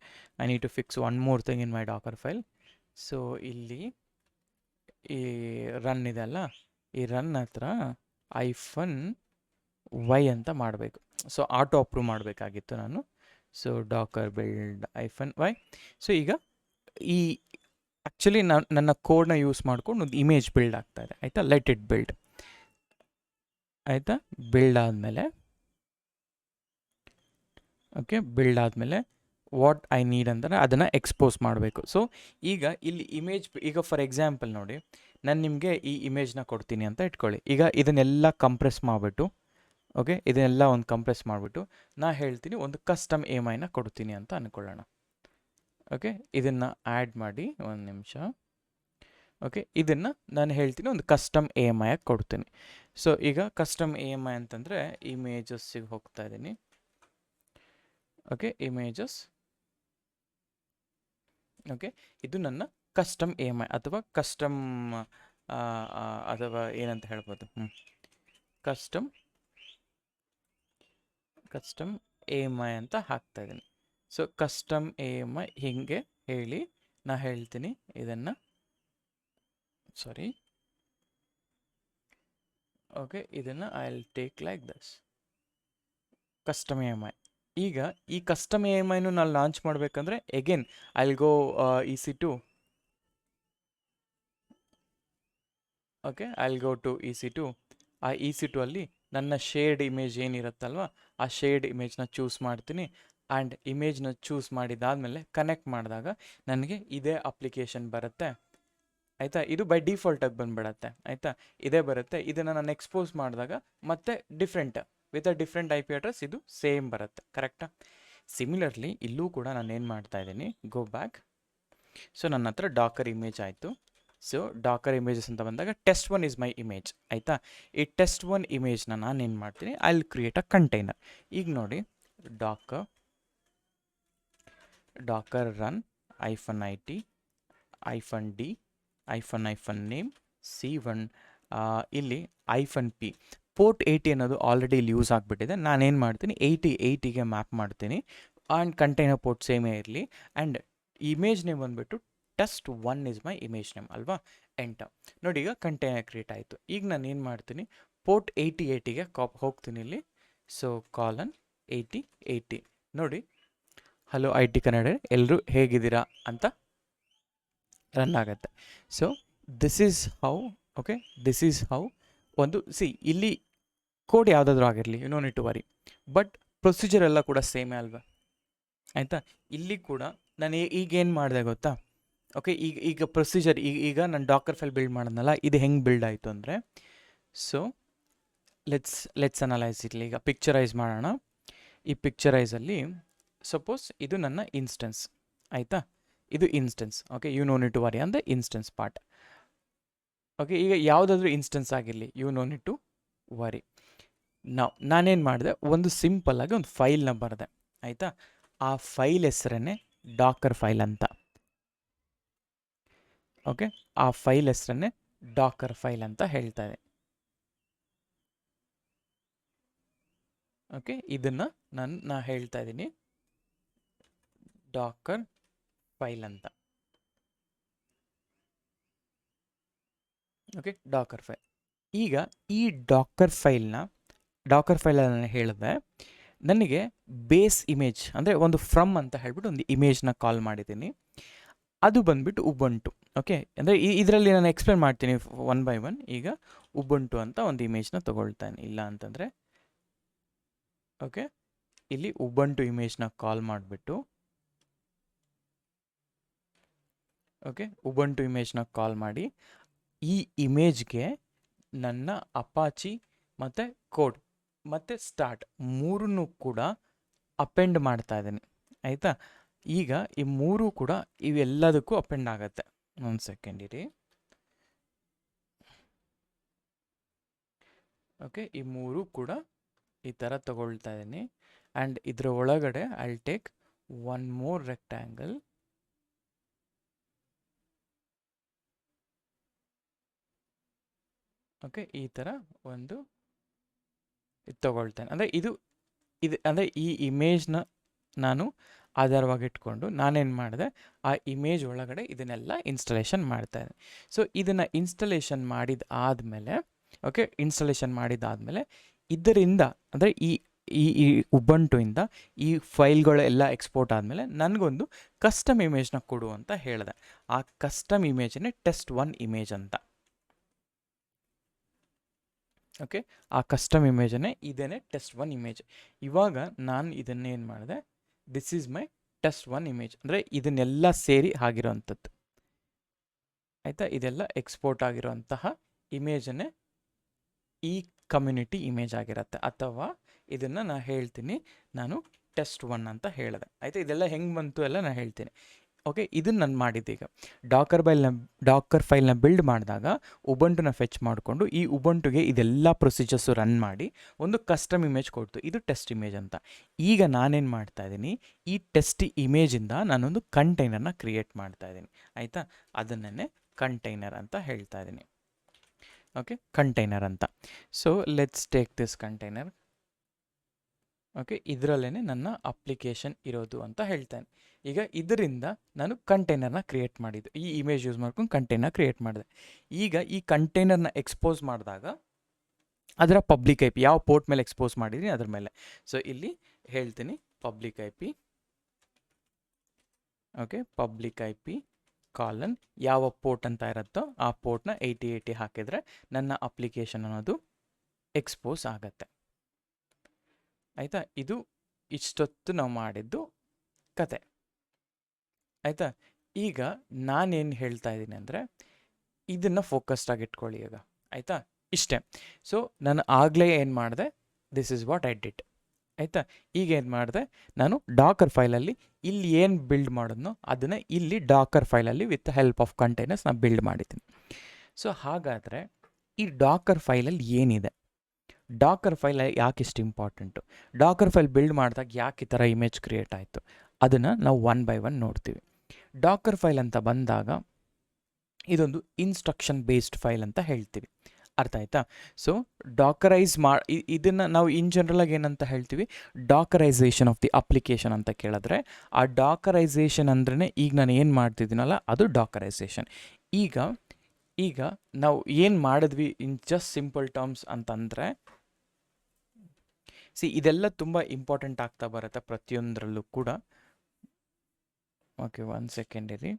I need to fix one more thing in my docker file. So ಇಲ್ಲಿ ಈ ರನ್ ಇದೆ ಅಲ್ಲ, ಈ ರನ್ ಹತ್ರ -y ಅಂತ ಮಾಡಬೇಕು. ಸೊ ಆಟೋ ಅಪ್ರೂವ್ ಮಾಡಬೇಕಾಗಿತ್ತು ನಾನು. So Docker build -y. So ಈಗ ಈ ಆ್ಯಕ್ಚುಲಿ ನನ್ನ ಕೋಡ್ನ ಯೂಸ್ ಮಾಡ್ಕೊಂಡು ಒಂದು ಇಮೇಜ್ ಬಿಲ್ಡ್ ಆಗ್ತಾ ಇದೆ. ಆಯಿತಾ, ಲೆಟ್ ಇಟ್ ಬಿಲ್ಡ್. ಆಯಿತಾ, ಬಿಲ್ಡ್ ಆದಮೇಲೆ ಓಕೆ, ಬಿಲ್ಡ್ ಆದಮೇಲೆ ವಾಟ್ ಐ ನೀಡ್ ಅಂದರೆ ಅದನ್ನು ಎಕ್ಸ್ಪೋಸ್ ಮಾಡಬೇಕು. ಸೊ ಈಗ ಇಲ್ಲಿ ಇಮೇಜ್, ಈಗ ಫಾರ್ ಎಕ್ಸಾಂಪಲ್ ನೋಡಿ, ನಾನು ನಿಮಗೆ ಈ ಇಮೇಜ್ನ ಕೊಡ್ತೀನಿ ಅಂತ ಇಟ್ಕೊಳ್ಳಿ. ಈಗ ಇದನ್ನೆಲ್ಲ ಕಂಪ್ರೆಸ್ ಮಾಡಿಬಿಟ್ಟು, ಓಕೆ, ಇದನ್ನೆಲ್ಲ ಒಂದು ಕಂಪ್ರೆಸ್ ಮಾಡಿಬಿಟ್ಟು ನಾ ಹೇಳ್ತೀನಿ ಒಂದು ಕಸ್ಟಮ್ AMIನ ಕೊಡ್ತೀನಿ ಅಂತ ಅಂದ್ಕೊಳ್ಳೋಣ. ಓಕೆ, ಇದನ್ನು ಆ್ಯಡ್ ಮಾಡಿ ಒಂದು ನಿಮಿಷ. ಓಕೆ, ಇದನ್ನು ನಾನು ಹೇಳ್ತೀನಿ ಒಂದು ಕಸ್ಟಮ್ AMI ಕೊಡ್ತೀನಿ. ಸೊ ಈಗ ಕಸ್ಟಮ್ AMI ಅಂತಂದರೆ ಇಮೇಜಸ್ಸಿಗೆ ಹೋಗ್ತಾ ಇದ್ದೀನಿ. Okay, images. ಓಕೆ, ಇದು ನನ್ನ ಕಸ್ಟಮ್ AMI ಅಥವಾ ಕಸ್ಟಮ್ ಅಥವಾ ಏನಂತ ಹೇಳ್ಬೋದು, ಕಸ್ಟಮ್ AMI ಅಂತ ಹಾಕ್ತಾ ಇದ್ದೀನಿ. ಸೊ ಕಸ್ಟಮ್ AMI ಹೀಗೆ ಹೇಳಿ ನಾ ಹೇಳ್ತೀನಿ ಇದನ್ನು, ಸಾರಿ, ಓಕೆ, ಇದನ್ನು I will take like this custom AMI. ಈಗ ಈ ಕಸ್ಟಮ್ AMIನೂ ನಾನು ಲಾಂಚ್ ಮಾಡಬೇಕಂದ್ರೆ again I will go EC2. Okay, I will go to EC2. ಆ EC2 ಅಲ್ಲಿ ನನ್ನ ಶೇರ್ಡ್ ಇಮೇಜ್ ಏನಿರುತ್ತಲ್ವ, ಆ ಶೇರ್ಡ್ ಇಮೇಜ್ನ ಚೂಸ್ ಮಾಡ್ತೀನಿ. ಆ್ಯಂಡ್ ಇಮೇಜ್ನ ಚೂಸ್ ಮಾಡಿದಾದಮೇಲೆ ಕನೆಕ್ಟ್ ಮಾಡಿದಾಗ ನನಗೆ ಇದೇ ಅಪ್ಲಿಕೇಶನ್ ಬರುತ್ತೆ. ಆಯಿತಾ, ಇದು ಬೈ ಡಿಫಾಲ್ಟಾಗಿ ಬಂದುಬಿಡತ್ತೆ. ಆಯಿತಾ, ಇದೇ ಬರುತ್ತೆ. ಇದನ್ನು ನಾನು ಎಕ್ಸ್ಪೋಸ್ ಮಾಡಿದಾಗ ಮತ್ತೆ different with a different IP address ಇದು ಸೇಮ್ ಬರುತ್ತೆ. ಕರೆಕ್ಟಾ? ಸಿಮಿಲರ್ಲಿ ಇಲ್ಲೂ ಕೂಡ ನಾನು ಏನು ಮಾಡ್ತಾ ಇದ್ದೀನಿ, ಗೋ ಬ್ಯಾಕ್. ಸೊ ನನ್ನ ಹತ್ರ ಡಾಕರ್ ಇಮೇಜ್ ಆಯಿತು. ಸೊ ಡಾಕರ್ ಇಮೇಜಸ್ ಅಂತ ಬಂದಾಗ test1 ಇಸ್ ಮೈ ಇಮೇಜ್. ಆಯಿತಾ, ಈ test1 ಇಮೇಜ್ನ ನಾನು ಏನು ಮಾಡ್ತೀನಿ, I will create a container. ಈಗ ನೋಡಿ, Dakar run -it -d -name C1 ಇಲ್ಲಿ -p ಪೋರ್ಟ್ 80 ಅನ್ನೋದು ಆಲ್ರೆಡಿ ಇಲ್ಲಿ ಯೂಸ್ ಆಗಿಬಿಟ್ಟಿದೆ. ನಾನೇನು ಮಾಡ್ತೀನಿ 80ಗೆ ಮ್ಯಾಪ್ ಮಾಡ್ತೀನಿ. ಆ್ಯಂಡ್ ಕಂಟೈನರ್ ಪೋರ್ಟ್ ಸೇಮೇ ಇರಲಿ. ಆ್ಯಂಡ್ ಇಮೇಜ್ ನೇಮ್ ಬಂದುಬಿಟ್ಟು test1 is my image name ಅಲ್ವಾ. ಎಂಟರ್ ನೋಡಿ, ಈಗ ಕಂಟೈನರ್ ಕ್ರಿಯೇಟ್ ಆಯಿತು. ಈಗ ನಾನು ಏನು ಮಾಡ್ತೀನಿ, ಪೋರ್ಟ್ 80ಗೆ ಹೋಗ್ತೀನಿ ಇಲ್ಲಿ. ಸೊ ಕಾಲನ್ 80 ನೋಡಿ, ಹಲೋ IT ಕನ್ನಡ ಎಲ್ಲರೂ ಹೇಗಿದ್ದೀರಾ ಅಂತ ರನ್ ಆಗುತ್ತೆ. So this is how, okay, this is how ಒಂದು ಇಲ್ಲಿ ಕೋಡ್ ಯಾವುದಾದ್ರೂ ಆಗಿರಲಿ, you no need to worry, but procedure ಎಲ್ಲ ಕೂಡ ಸೇಮೇ ಅಲ್ವಾ. ಆಯಿತಾ, ಇಲ್ಲಿ ಕೂಡ ನಾನು ಈಗೇನು ಮಾಡಿದೆ ಗೊತ್ತಾ. ಓಕೆ, ಈಗ ಪ್ರೊಸೀಜರ್ ಈಗ ನಾನು ಡಾಕರ್ ಫೈಲ್ ಬಿಲ್ಡ್ ಮಾಡಿದ್ನಲ್ಲ, ಇದು ಹೆಂಗೆ ಬಿಲ್ಡ್ ಆಯಿತು ಅಂದರೆ, ಸೊ ಲೆಟ್ಸ್ ಅನಲೈಸ್ ಇರಲಿ. ಈಗ ಪಿಕ್ಚರೈಸ್ ಮಾಡೋಣ. ಈ ಪಿಕ್ಚರೈಸಲ್ಲಿ ಸಪೋಸ್ ಇದು ನನ್ನ ಇನ್ಸ್ಟೆನ್ಸ್, ಆಯಿತಾ, ಇದು instance. Okay, you no need to worry ಅಂದರೆ ಇನ್ಸ್ಟೆನ್ಸ್ ಪಾರ್ಟ್. ಓಕೆ, ಈಗ ಯಾವುದಾದ್ರೂ ಇನ್ಸ್ಟೆನ್ಸ್ ಆಗಿರಲಿ, you no need to worry. ನಾನೇನು ಮಾಡಿದೆ, ಒಂದು ಸಿಂಪಲ್ಲಾಗಿ ಒಂದು ಫೈಲ್ನ ಬರೆದೆ, ಆಯಿತಾ. ಆ ಫೈಲ್ ಹೆಸರನ್ನೇ ಡಾಕರ್ ಫೈಲ್ ಅಂತ. ಓಕೆ, ಆ ಫೈಲ್ ಹೆಸರನ್ನೇ ಡಾಕರ್ ಫೈಲ್ ಅಂತ ಹೇಳ್ತಾ ಇದೆ. ಓಕೆ, ಇದನ್ನು ನಾ ಹೇಳ್ತಾ ಇದ್ದೀನಿ ಡಾಕರ್ ಫೈಲ್ ಅಂತ. Okay, Docker file. ಈಗ ಈ ಡಾಕರ್ ಫೈಲನ್ನು ಹೇಳಿದ್ರೆ ನನಗೆ ಬೇಸ್ ಇಮೇಜ್ ಅಂದರೆ ಒಂದು ಫ್ರಮ್ ಅಂತ ಹೇಳ್ಬಿಟ್ಟು ಒಂದು ಇಮೇಜ್ನ ಕಾಲ್ ಮಾಡಿದ್ದೀನಿ. ಅದು ಬಂದುಬಿಟ್ಟು ಉಬಂಟು. ಓಕೆ, ಅಂದರೆ ಇದರಲ್ಲಿ ನಾನು ಎಕ್ಸ್ಪ್ಲೇನ್ ಮಾಡ್ತೀನಿ 1 by 1. ಈಗ ಉಬಂಟು ಅಂತ ಒಂದು ಇಮೇಜ್ನ ತೊಗೊಳ್ತಾನೆ, ಇಲ್ಲ ಅಂತಂದರೆ ಓಕೆ, ಇಲ್ಲಿ ಉಬಂಟು ಇಮೇಜ್ನ ಕಾಲ್ ಮಾಡಿಬಿಟ್ಟು, ಓಕೆ, ಉಬಂಟು ಇಮೇಜ್ನ ಕಾಲ್ ಮಾಡಿ ಈ ಇಮೇಜ್ಗೆ ನನ್ನ ಅಪಾಚಿ ಮತ್ತು ಕೋಡ್ ಮತ್ತು ಸ್ಟಾರ್ಟ್ ಮೂರನ್ನು ಕೂಡ ಅಪೆಂಡ್ ಮಾಡ್ತಾ ಇದ್ದೀನಿ, ಆಯಿತಾ. ಈಗ ಈ ಮೂರು ಕೂಡ ಇವೆಲ್ಲದಕ್ಕೂ ಅಪೆಂಡ್ ಆಗುತ್ತೆ. ಒಂದು ಸೆಕೆಂಡ್ ಇರಿ. ಓಕೆ, ಈ ಮೂರು ಕೂಡ ಈ ಥರ ತಗೊಳ್ತಾ ಇದ್ದೀನಿ. ಆ್ಯಂಡ್ ಇದರ ಒಳಗಡೆ I take one more rectangle. Okay, ಈ ಥರ ಒಂದು ಇದು ತಗೊಳ್ತೇನೆ. ಅಂದರೆ ಇದು ಅಂದರೆ ಈ ಇಮೇಜ್ನ ನಾನು ಆಧಾರವಾಗಿ ಇಟ್ಕೊಂಡು ನಾನೇನು ಮಾಡಿದೆ, ಆ ಇಮೇಜ್ ಒಳಗಡೆ ಇದನ್ನೆಲ್ಲ ಇನ್ಸ್ಟಾಲೇಷನ್ ಮಾಡ್ತಾಯಿದ್ದೆ. ಸೊ ಇದನ್ನು ಇನ್ಸ್ಟಾಲೇಷನ್ ಮಾಡಿದಾದಮೇಲೆ, ಓಕೆ, ಇನ್ಸ್ಟಾಲೇಷನ್ ಮಾಡಿದಾದಮೇಲೆ ಇದರಿಂದ ಅಂದರೆ ಈ ಈ ಉಬಂಟುಯಿಂದ ಈ ಫೈಲ್ಗಳೆಲ್ಲ ಎಕ್ಸ್ಪೋರ್ಟ್ ಆದಮೇಲೆ ನನಗೊಂದು ಕಸ್ಟಮ್ ಇಮೇಜ್ನ ಕೊಡು ಅಂತ ಹೇಳಿದೆ. ಆ ಕಸ್ಟಮ್ ಇಮೇಜನ್ನೇ test1 ಇಮೇಜ್ ಅಂತ. ಓಕೆ, ಆ ಕಸ್ಟಮ್ ಇಮೇಜನ್ನೇ ಇದೇನೆ test1 ಇಮೇಜ್. ಇವಾಗ ನಾನು ಇದನ್ನೇನು ಮಾಡಿದೆ, this is my test1 image. ಅಂದರೆ ಇದನ್ನೆಲ್ಲ ಸೇರಿ ಆಗಿರೋವಂಥದ್ದು, ಆಯಿತಾ. ಇದೆಲ್ಲ ಎಕ್ಸ್ಪೋರ್ಟ್ ಆಗಿರೋಂತಹ ಇಮೇಜನ್ನೇ ಈ ಕಮ್ಯುನಿಟಿ ಇಮೇಜ್ ಆಗಿರುತ್ತೆ. ಅಥವಾ ಇದನ್ನು ನಾನು ಹೇಳ್ತೀನಿ, ನಾನು test1 ಅಂತ ಹೇಳಿದೆ, ಆಯಿತಾ. ಇದೆಲ್ಲ ಹೆಂಗೆ ಬಂತು ಎಲ್ಲ ನಾನು ಹೇಳ್ತೀನಿ. ಓಕೆ, ಇದನ್ನು ನಾನು ಮಾಡಿದ್ದೆ. ಈಗ ಡಾಕರ್ ಫೈಲ್ನ ಬಿಲ್ಡ್ ಮಾಡಿದಾಗ ಉಬಂಟುನ ಫೆಚ್ ಮಾಡಿಕೊಂಡು ಈ ಉಬಂಟುಗೆ ಇದೆಲ್ಲ ಪ್ರೊಸೀಜರ್ಸು ರನ್ ಮಾಡಿ ಒಂದು ಕಸ್ಟಮ್ ಇಮೇಜ್ ಕೊಡ್ತು. ಇದು ಟೆಸ್ಟ್ ಇಮೇಜ್ ಅಂತ. ಈಗ ನಾನೇನು ಮಾಡ್ತಾ ಇದ್ದೀನಿ, ಈ ಟೆಸ್ಟ್ ಇಮೇಜಿಂದ ನಾನೊಂದು ಕಂಟೈನರ್ನ ಕ್ರಿಯೇಟ್ ಮಾಡ್ತಾ ಇದ್ದೀನಿ, ಆಯಿತಾ. ಅದನ್ನೇ ಕಂಟೈನರ್ ಅಂತ ಹೇಳ್ತಾ ಇದ್ದೀನಿ. ಓಕೆ, ಕಂಟೈನರ್ ಅಂತ. So let's take this container. Okay, ಇದರಲ್ಲೇ ನನ್ನ ಅಪ್ಲಿಕೇಶನ್ ಇರೋದು ಅಂತ ಹೇಳ್ತಾನೆ. ಈಗ ಇದರಿಂದ ನಾನು ಕಂಟೈನರ್ನ ಕ್ರಿಯೇಟ್ ಮಾಡಿದ್ದು, ಈ ಇಮೇಜ್ ಯೂಸ್ ಮಾಡ್ಕೊಂಡು ಕಂಟೈನರ್ ಕ್ರಿಯೇಟ್ ಮಾಡಿದೆ. ಈಗ ಈ ಕಂಟೈನರ್ನ ಎಕ್ಸ್ಪೋಸ್ ಮಾಡಿದಾಗ ಅದರ ಪಬ್ಲಿಕ್ IP ಯಾವ ಪೋರ್ಟ್ ಮೇಲೆ ಎಕ್ಸ್ಪೋಸ್ ಮಾಡಿದ್ದೀನಿ ಅದ್ರ ಮೇಲೆ. ಸೊ ಇಲ್ಲಿ ಹೇಳ್ತೀನಿ public IP. Okay, public IP colon ಯಾವ ಪೋರ್ಟ್ ಅಂತ ಇರುತ್ತೋ ಆ ಪೋರ್ಟ್ನ 8080 ಹಾಕಿದರೆ ನನ್ನ ಅಪ್ಲಿಕೇಶನ್ ಅನ್ನೋದು ಎಕ್ಸ್ಪೋಸ್ ಆಗತ್ತೆ, ಆಯಿತಾ. ಇದು ಇಷ್ಟೊತ್ತು ನಾವು ಮಾಡಿದ್ದು ಕತೆ, ಆಯಿತಾ. ಈಗ ನಾನೇನು ಹೇಳ್ತಾ ಇದ್ದೀನಿ ಅಂದರೆ ಇದನ್ನು ಫೋಕಸ್ಡ್ ಆಗಿ ಇಟ್ಕೊಳ್ಳಿ ಈಗ, ಆಯಿತಾ. ಇಷ್ಟೇ. ಸೊ ನಾನು ಆಗಲೇ ಏನು ಮಾಡಿದೆ, this is what I did, ಆಯಿತಾ. ಈಗ ಏನು ಮಾಡಿದೆ, ನಾನು ಡಾಕರ್ ಫೈಲಲ್ಲಿ ಇಲ್ಲಿ ಏನು ಬಿಲ್ಡ್ ಮಾಡೋದನ್ನೋ ಅದನ್ನು ಇಲ್ಲಿ ಡಾಕರ್ ಫೈಲಲ್ಲಿ ವಿತ್ ಹೆಲ್ಪ್ ಆಫ್ ಕಂಟೈನರ್ಸ್ ನಾನು ಬಿಲ್ಡ್ ಮಾಡಿದ್ದೀನಿ. ಸೊ ಹಾಗಾದರೆ ಈ ಡಾಕರ್ ಫೈಲಲ್ಲಿ ಏನಿದೆ, ಡಾಕರ್ ಫೈಲ್ ಯಾಕೆ ಇಷ್ಟು ಇಂಪಾರ್ಟೆಂಟು, ಡಾಕರ್ ಫೈಲ್ ಬಿಲ್ಡ್ ಮಾಡಿದಾಗ ಯಾಕೆ ಈ ಥರ ಇಮೇಜ್ ಕ್ರಿಯೇಟ್ ಆಯಿತು, ಅದನ್ನು ನಾವು 1 by 1 ನೋಡ್ತೀವಿ. ಡಾಕರ್ ಫೈಲ್ ಅಂತ ಬಂದಾಗ ಇದೊಂದು ಇನ್ಸ್ಟ್ರಕ್ಷನ್ ಬೇಸ್ಡ್ ಫೈಲ್ ಅಂತ ಹೇಳ್ತೀವಿ, ಅರ್ಥ ಆಯ್ತಾ? ಸೊ ಡಾಕರೈಸ್ ಇದನ್ನು ನಾವು ಇನ್ ಜನರಲ್ ಆಗಿ ಏನಂತ ಹೇಳ್ತೀವಿ, ಡಾಕರೈಸೇಷನ್ ಆಫ್ ದಿ ಅಪ್ಲಿಕೇಶನ್ ಅಂತ ಕೇಳಿದ್ರೆ, ಆ ಡಾಕರೈಸೇಷನ್ ಅಂದ್ರೆ ಈಗ ನಾನು ಏನು ಮಾಡ್ತಿದ್ದೀನಲ್ಲ ಅದು ಡಾಕರೈಸೇಷನ್. ಈಗ ಈಗ ನಾವು ಏನು ಮಾಡಿದ್ವಿ ಇನ್ ಜಸ್ಟ್ ಸಿಂಪಲ್ ಟರ್ಮ್ಸ್ ಅಂತಂದರೆ, ಇದೆಲ್ಲ ತುಂಬ ಇಂಪಾರ್ಟೆಂಟ್ ಆಗ್ತಾ ಬರುತ್ತೆ ಪ್ರತಿಯೊಂದರಲ್ಲೂ ಕೂಡ. ಓಕೆ, 1 ಸೆಕೆಂಡ್ ಇರಿ.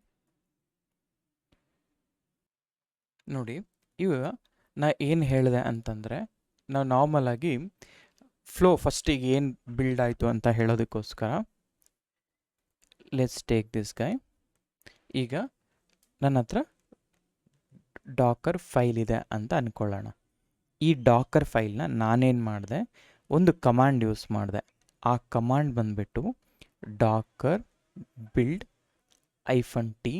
ನೋಡಿ, ಇವಾಗ ನಾ ಏನು ಹೇಳಿದೆ ಅಂತಂದರೆ, ನಾವು ನಾರ್ಮಲ್ ಆಗಿ ಫ್ಲೋ ಫಸ್ಟಿಗೆ ಏನು ಬಿಲ್ಡ್ ಆಯಿತು ಅಂತ ಹೇಳೋದಕ್ಕೋಸ್ಕರ ಲೆಟ್ಸ್ ಟೇಕ್ ದಿಸ್ ಗೈ. ಈಗ ನನ್ನ ಹತ್ರ ಡಾಕರ್ ಫೈಲ್ ಇದೆ ಅಂತ ಅಂದ್ಕೊಳ್ಳೋಣ. ಈ ಡಾಕರ್ ಫೈಲ್ನ ನಾನೇನು ಮಾಡಿದೆ, ಒಂದು ಕಮಾಂಡ್ ಯೂಸ್ ಮಾಡಿದೆ. ಆ ಕಮಾಂಡ್ ಬಂದುಬಿಟ್ಟು ಡಾಕರ್ ಬಿಲ್ಡ್ -t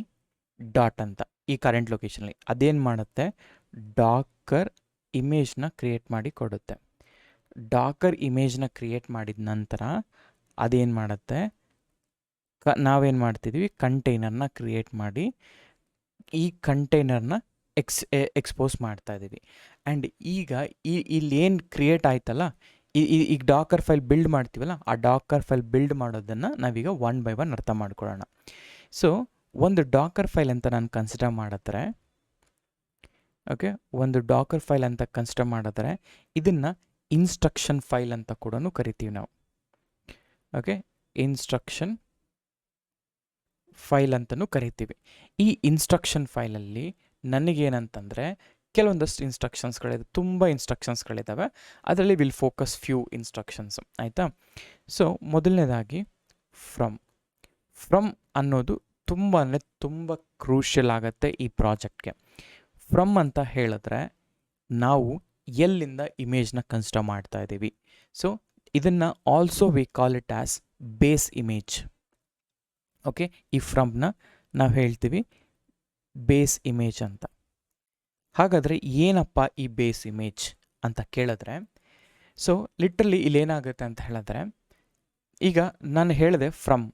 ಡಾಟ್ ಅಂತ, ಈ ಕರೆಂಟ್ ಲೊಕೇಶನಲ್ಲಿ ಅದೇನು ಮಾಡುತ್ತೆ, ಡಾಕರ್ ಇಮೇಜ್ನ ಕ್ರಿಯೇಟ್ ಮಾಡಿ ಕೊಡುತ್ತೆ. ಡಾಕರ್ ಇಮೇಜ್ನ ಕ್ರಿಯೇಟ್ ಮಾಡಿದ ನಂತರ ಅದೇನು ಮಾಡುತ್ತೆ, ನಾವೇನು ಮಾಡ್ತಿದ್ವಿ, ಕಂಟೈನರ್ನ ಕ್ರಿಯೇಟ್ ಮಾಡಿ ಈ ಕಂಟೈನರ್ನ ಎಕ್ಸ್ಪೋಸ್ ಮಾಡ್ತಾ ಇದ್ದೀವಿ. ಆ್ಯಂಡ್ ಈಗ ಇಲ್ಲೇನು ಕ್ರಿಯೇಟ್ ಆಯ್ತಲ್ಲ, ಈಗ ಡಾಕರ್ ಫೈಲ್ ಬಿಲ್ಡ್ ಮಾಡ್ತೀವಲ್ಲ, ಆ ಡಾಕರ್ ಫೈಲ್ ಬಿಲ್ಡ್ ಮಾಡೋದನ್ನು ನಾವೀಗ 1 by 1 ಅರ್ಥ ಮಾಡ್ಕೊಳ್ಳೋಣ. ಸೊ ಒಂದು ಡಾಕರ್ ಫೈಲ್ ಅಂತ ನಾನು ಕನ್ಸಿಡರ್ ಮಾಡಿದ್ರೆ, ಓಕೆ, ಒಂದು ಡಾಕರ್ ಫೈಲ್ ಅಂತ ಕನ್ಸಿಡರ್ ಮಾಡಿದ್ರೆ ಇದನ್ನು ಇನ್ಸ್ಟ್ರಕ್ಷನ್ ಫೈಲ್ ಅಂತ ಕೂಡ ಕರಿತೀವಿ ನಾವು. ಓಕೆ, ಇನ್ಸ್ಟ್ರಕ್ಷನ್ ಫೈಲ್ ಅಂತಲೂ ಕರಿತೀವಿ. ಈ ಇನ್ಸ್ಟ್ರಕ್ಷನ್ ಫೈಲಲ್ಲಿ ನನಗೇನಂತಂದರೆ ಕೆಲವೊಂದಷ್ಟು ಇನ್ಸ್ಟ್ರಕ್ಷನ್ಸ್ಗಳಿದೆ, ತುಂಬ ಇನ್ಸ್ಟ್ರಕ್ಷನ್ಸ್ಗಳಿದ್ದಾವೆ. ಅದರಲ್ಲಿ ವಿಲ್ ಫೋಕಸ್ ಫ್ಯೂ ಇನ್ಸ್ಟ್ರಕ್ಷನ್ಸ್, ಆಯಿತಾ? ಸೊ ಮೊದಲನೇದಾಗಿ ಫ್ರಮ್ ಅನ್ನೋದು ತುಂಬ ಕ್ರೂಷಿಯಲ್ ಆಗುತ್ತೆ ಈ ಪ್ರಾಜೆಕ್ಟ್ಗೆ. ಫ್ರಮ್ ಅಂತ ಹೇಳಿದ್ರೆ ನಾವು ಎಲ್ಲಿಂದ ಇಮೇಜ್ನ ಕನ್ಸಿಡರ್ ಮಾಡ್ತಾ ಇದ್ದೀವಿ. ಸೊ ಇದನ್ನು also we call it as base image. Okay, ಈ ಫ್ರಮ್ನ ನಾವು ಹೇಳ್ತೀವಿ ಬೇಸ್ ಇಮೇಜ್ ಅಂತ. ಹಾಗಾದರೆ ಏನಪ್ಪ ಈ ಬೇಸ್ ಇಮೇಜ್ ಅಂತ ಕೇಳಿದ್ರೆ, ಸೊ ಲಿಟ್ರಲಿ ಇಲ್ಲೇನಾಗುತ್ತೆ ಅಂತ ಹೇಳಿದ್ರೆ, ಈಗ ನಾನು ಹೇಳಿದೆ ಫ್ರಮ್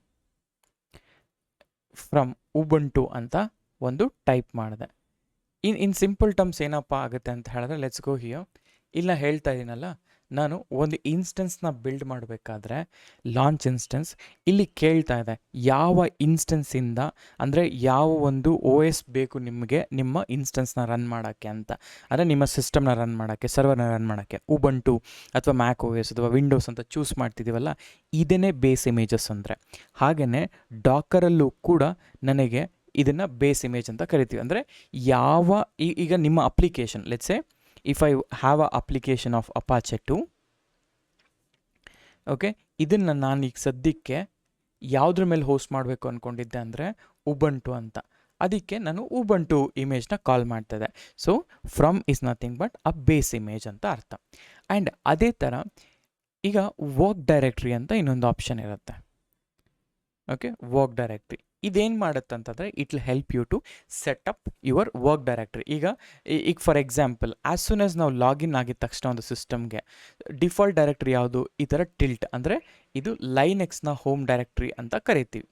ಉಬುಂಟು ಅಂತ ಒಂದು ಟೈಪ್ ಮಾಡಿದೆ. ಇನ್ ಸಿಂಪಲ್ ಟರ್ಮ್ಸ್ ಏನಪ್ಪ ಆಗುತ್ತೆ ಅಂತ ಹೇಳಿದ್ರೆ, ಲೆಟ್ಸ್ ಗೋ ಹಿಯರ್. ಇಲ್ಲ ಹೇಳ್ತಾ ಇದ್ದೀನಲ್ಲ, ನಾನು ಒಂದು ಇನ್ಸ್ಟೆನ್ಸ್ನ ಬಿಲ್ಡ್ ಮಾಡಬೇಕಾದ್ರೆ ಲಾಂಚ್ ಇನ್ಸ್ಟೆನ್ಸ್ ಇಲ್ಲಿ ಕೇಳ್ತಾ ಇದೆ ಯಾವ ಇನ್ಸ್ಟೆನ್ಸಿಂದ, ಅಂದರೆ ಯಾವ ಒಂದು OS ಬೇಕು ನಿಮಗೆ ನಿಮ್ಮ ಇನ್ಸ್ಟೆನ್ಸ್ನ ರನ್ ಮಾಡೋಕ್ಕೆ ಅಂತ, ಅಂದರೆ ನಿಮ್ಮ ಸಿಸ್ಟಮ್ನ ರನ್ ಮಾಡೋಕ್ಕೆ, ಸರ್ವರ್ನ ರನ್ ಮಾಡೋಕ್ಕೆ. ಉಬುಂಟು ಅಥವಾ ಮ್ಯಾಕ್ OS ಅಥವಾ ವಿಂಡೋಸ್ ಅಂತ ಚೂಸ್ ಮಾಡ್ತಿದ್ದೀವಲ್ಲ, ಇದೇ ಬೇಸ್ ಇಮೇಜಸ್ ಅಂದರೆ. ಹಾಗೆಯೇ ಡಾಕರಲ್ಲೂ ಕೂಡ ನನಗೆ ಇದನ್ನು ಬೇಸ್ ಇಮೇಜ್ ಅಂತ ಕರಿತೀವಿ. ಅಂದರೆ ಯಾವ ಈಗ ನಿಮ್ಮ application, let's say if I have a application of Apache 2, okay, ಇದನ್ನು ನಾನು ಈಗ ಸದ್ಯಕ್ಕೆ ಯಾವುದ್ರ ಮೇಲೆ ಹೋಸ್ಟ್ ಮಾಡಬೇಕು ಅಂದ್ಕೊಂಡಿದ್ದೆ ಅಂದರೆ ಉಬುಂಟು ಅಂತ. ಅದಕ್ಕೆ ನಾನು ಉಬುಂಟು ಇಮೇಜ್ನ ಕಾಲ್ ಮಾಡ್ತಿದ್ದೆ. So from is nothing but a base image ಅಂತ ಅರ್ಥ. ಆ್ಯಂಡ್ ಅದೇ ಥರ ಈಗ ವರ್ಕ್ ಡೈರೆಕ್ಟ್ರಿ ಅಂತ ಇನ್ನೊಂದು ಆಪ್ಷನ್ ಇರುತ್ತೆ. ಓಕೆ, ವರ್ಕ್ ಡೈರೆಕ್ಟ್ರಿ ಇದೇನು ಮಾಡುತ್ತೆ ಅಂತಂದರೆ, it will help you to set up your work directory. ಈಗ for example, as soon as ನಾವು ಲಾಗಿನ್ ಆಗಿದ ತಕ್ಷಣ ಒಂದು ಸಿಸ್ಟಮ್ಗೆ ಡಿಫಾಲ್ಟ್ ಡೈರೆಕ್ಟ್ರಿ ಯಾವುದು, ಈ ಥರ ಟಿಲ್ಟ್ ಅಂದರೆ ಇದು ಲೈನೆಕ್ಸ್ನ ಹೋಮ್ ಡೈರೆಕ್ಟ್ರಿ ಅಂತ ಕರಿತೀವಿ,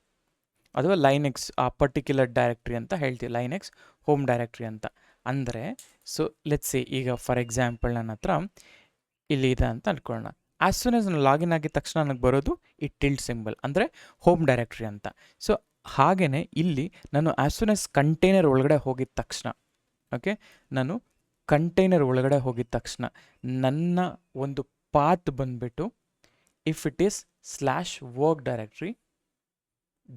ಅಥವಾ ಲೈನೆಕ್ಸ್ ಆ ಪರ್ಟಿಕ್ಯುಲರ್ ಡೈರೆಕ್ಟ್ರಿ ಅಂತ ಹೇಳ್ತೀವಿ, ಲೈನೆಕ್ಸ್ ಹೋಮ್ ಡೈರೆಕ್ಟ್ರಿ ಅಂತ. ಅಂದರೆ ಸೊ ಲೆಟ್ಸ್ ಸೇ ಈಗ ಫಾರ್ ಎಕ್ಸಾಂಪಲ್ ನನ್ನ ಹತ್ರ ಇಲ್ಲಿ ಇದೆ ಅಂತ ಅಂದ್ಕೊಳ್ಳೋಣ. ಆ್ಯಸ್ ಸೂನ್ ಆಸ್ ನಾನು ಲಾಗಿನ್ ಆಗಿದ ತಕ್ಷಣ ನನಗೆ ಬರೋದು ಈ ಟಿಲ್ಟ್ ಸಿಂಬಲ್, ಅಂದರೆ ಹೋಮ್ ಡೈರೆಕ್ಟ್ರಿ ಅಂತ. ಸೊ ಹಾಗೆಯೇ ಇಲ್ಲಿ ನಾನು ಆ್ಯಸ್ ಸೂನ್ ಆಸ್ ಕಂಟೈನರ್ ಒಳಗಡೆ ಹೋಗಿದ ತಕ್ಷಣ, ಓಕೆ, ನಾನು ಕಂಟೈನರ್ ಒಳಗಡೆ ಹೋಗಿದ ತಕ್ಷಣ ನನ್ನ ಒಂದು ಪಾತ್ ಬಂದುಬಿಟ್ಟು if it is /work directory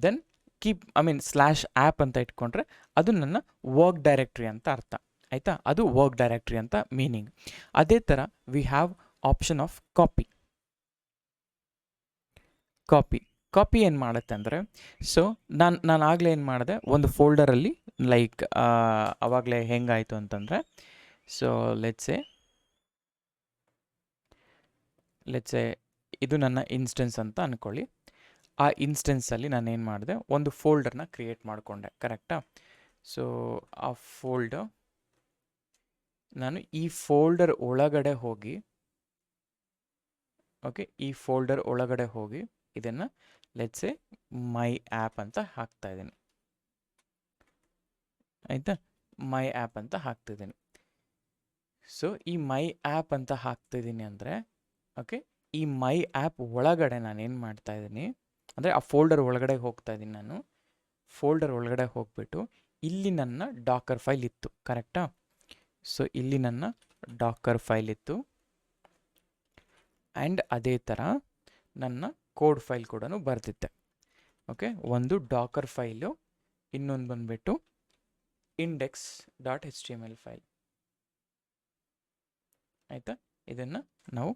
then /app ಅಂತ ಇಟ್ಕೊಂಡ್ರೆ ಅದು ನನ್ನ ವರ್ಕ್ ಡೈರೆಕ್ಟ್ರಿ ಅಂತ ಅರ್ಥ, ಆಯಿತಾ? ಅದು ವರ್ಕ್ ಡೈರೆಕ್ಟ್ರಿ ಅಂತ ಮೀನಿಂಗ್. ಅದೇ ಥರ we have option of copy ಏನು ಮಾಡುತ್ತೆ ಅಂದರೆ, ಸೊ ನಾನು ಆಗಲೇ ಏನು ಮಾಡಿದೆ, ಒಂದು ಫೋಲ್ಡರಲ್ಲಿ ಲೈಕ್ ಆವಾಗಲೇ ಹೆಂಗಾಯಿತು ಅಂತಂದರೆ, ಸೊ ಲೆಟ್ಸ್ ಸೇ ಇದು ನನ್ನ ಇನ್ಸ್ಟೆನ್ಸ್ ಅಂತ ಅಂದ್ಕೊಳ್ಳಿ. ಆ ಇನ್ಸ್ಟೆನ್ಸಲ್ಲಿ ನಾನು ಏನು ಮಾಡಿದೆ, ಒಂದು ಫೋಲ್ಡರ್ನ ಕ್ರಿಯೇಟ್ ಮಾಡಿಕೊಂಡೆ, ಕರೆಕ್ಟಾ? ಸೊ ಆ ನಾನು ಈ ಫೋಲ್ಡರ್ ಒಳಗಡೆ ಹೋಗಿ, ಓಕೆ, ಈ ಫೋಲ್ಡರ್ ಒಳಗಡೆ ಹೋಗಿ ಇದನ್ನು ಲೆಟ್ಸ್ ಸೇ ಮೈ ಆ್ಯಪ್ ಅಂತ ಹಾಕ್ತಾ ಇದ್ದೀನಿ, ಆಯಿತಾ? ಮೈ ಆ್ಯಪ್ ಅಂತ ಹಾಕ್ತಿದ್ದೀನಿ. ಸೊ ಈ ಮೈ ಆ್ಯಪ್ ಅಂತ ಹಾಕ್ತಿದ್ದೀನಿ ಅಂದರೆ ಓಕೆ, ಈ ಮೈ ಆ್ಯಪ್ ಒಳಗಡೆ ನಾನೇನು ಮಾಡ್ತಾ ಇದ್ದೀನಿ ಅಂದರೆ ಆ ಫೋಲ್ಡರ್ ಒಳಗಡೆ ಹೋಗ್ತಾ ಇದ್ದೀನಿ. ನಾನು ಫೋಲ್ಡರ್ ಒಳಗಡೆ ಹೋಗ್ಬಿಟ್ಟು ಇಲ್ಲಿ ನನ್ನ ಡಾಕರ್ ಫೈಲ್ ಇತ್ತು, ಕರೆಕ್ಟಾ? ಸೊ ಇಲ್ಲಿ ನನ್ನ ಡಾಕರ್ ಫೈಲ್ ಇತ್ತು ಆ್ಯಂಡ್ ಅದೇ ಥರ ನನ್ನ ಕೋಡ್ ಫೈಲ್ ಕೂಡ ಬರ್ತಿತ್ತೆ. ಓಕೆ, ಒಂದು ಡಾಕರ್ ಫೈಲು, ಇನ್ನೊಂದು ಬಂದುಬಿಟ್ಟು index.html ಫೈಲ್. ಆಯಿತಾ? ಇದನ್ನು ನಾವು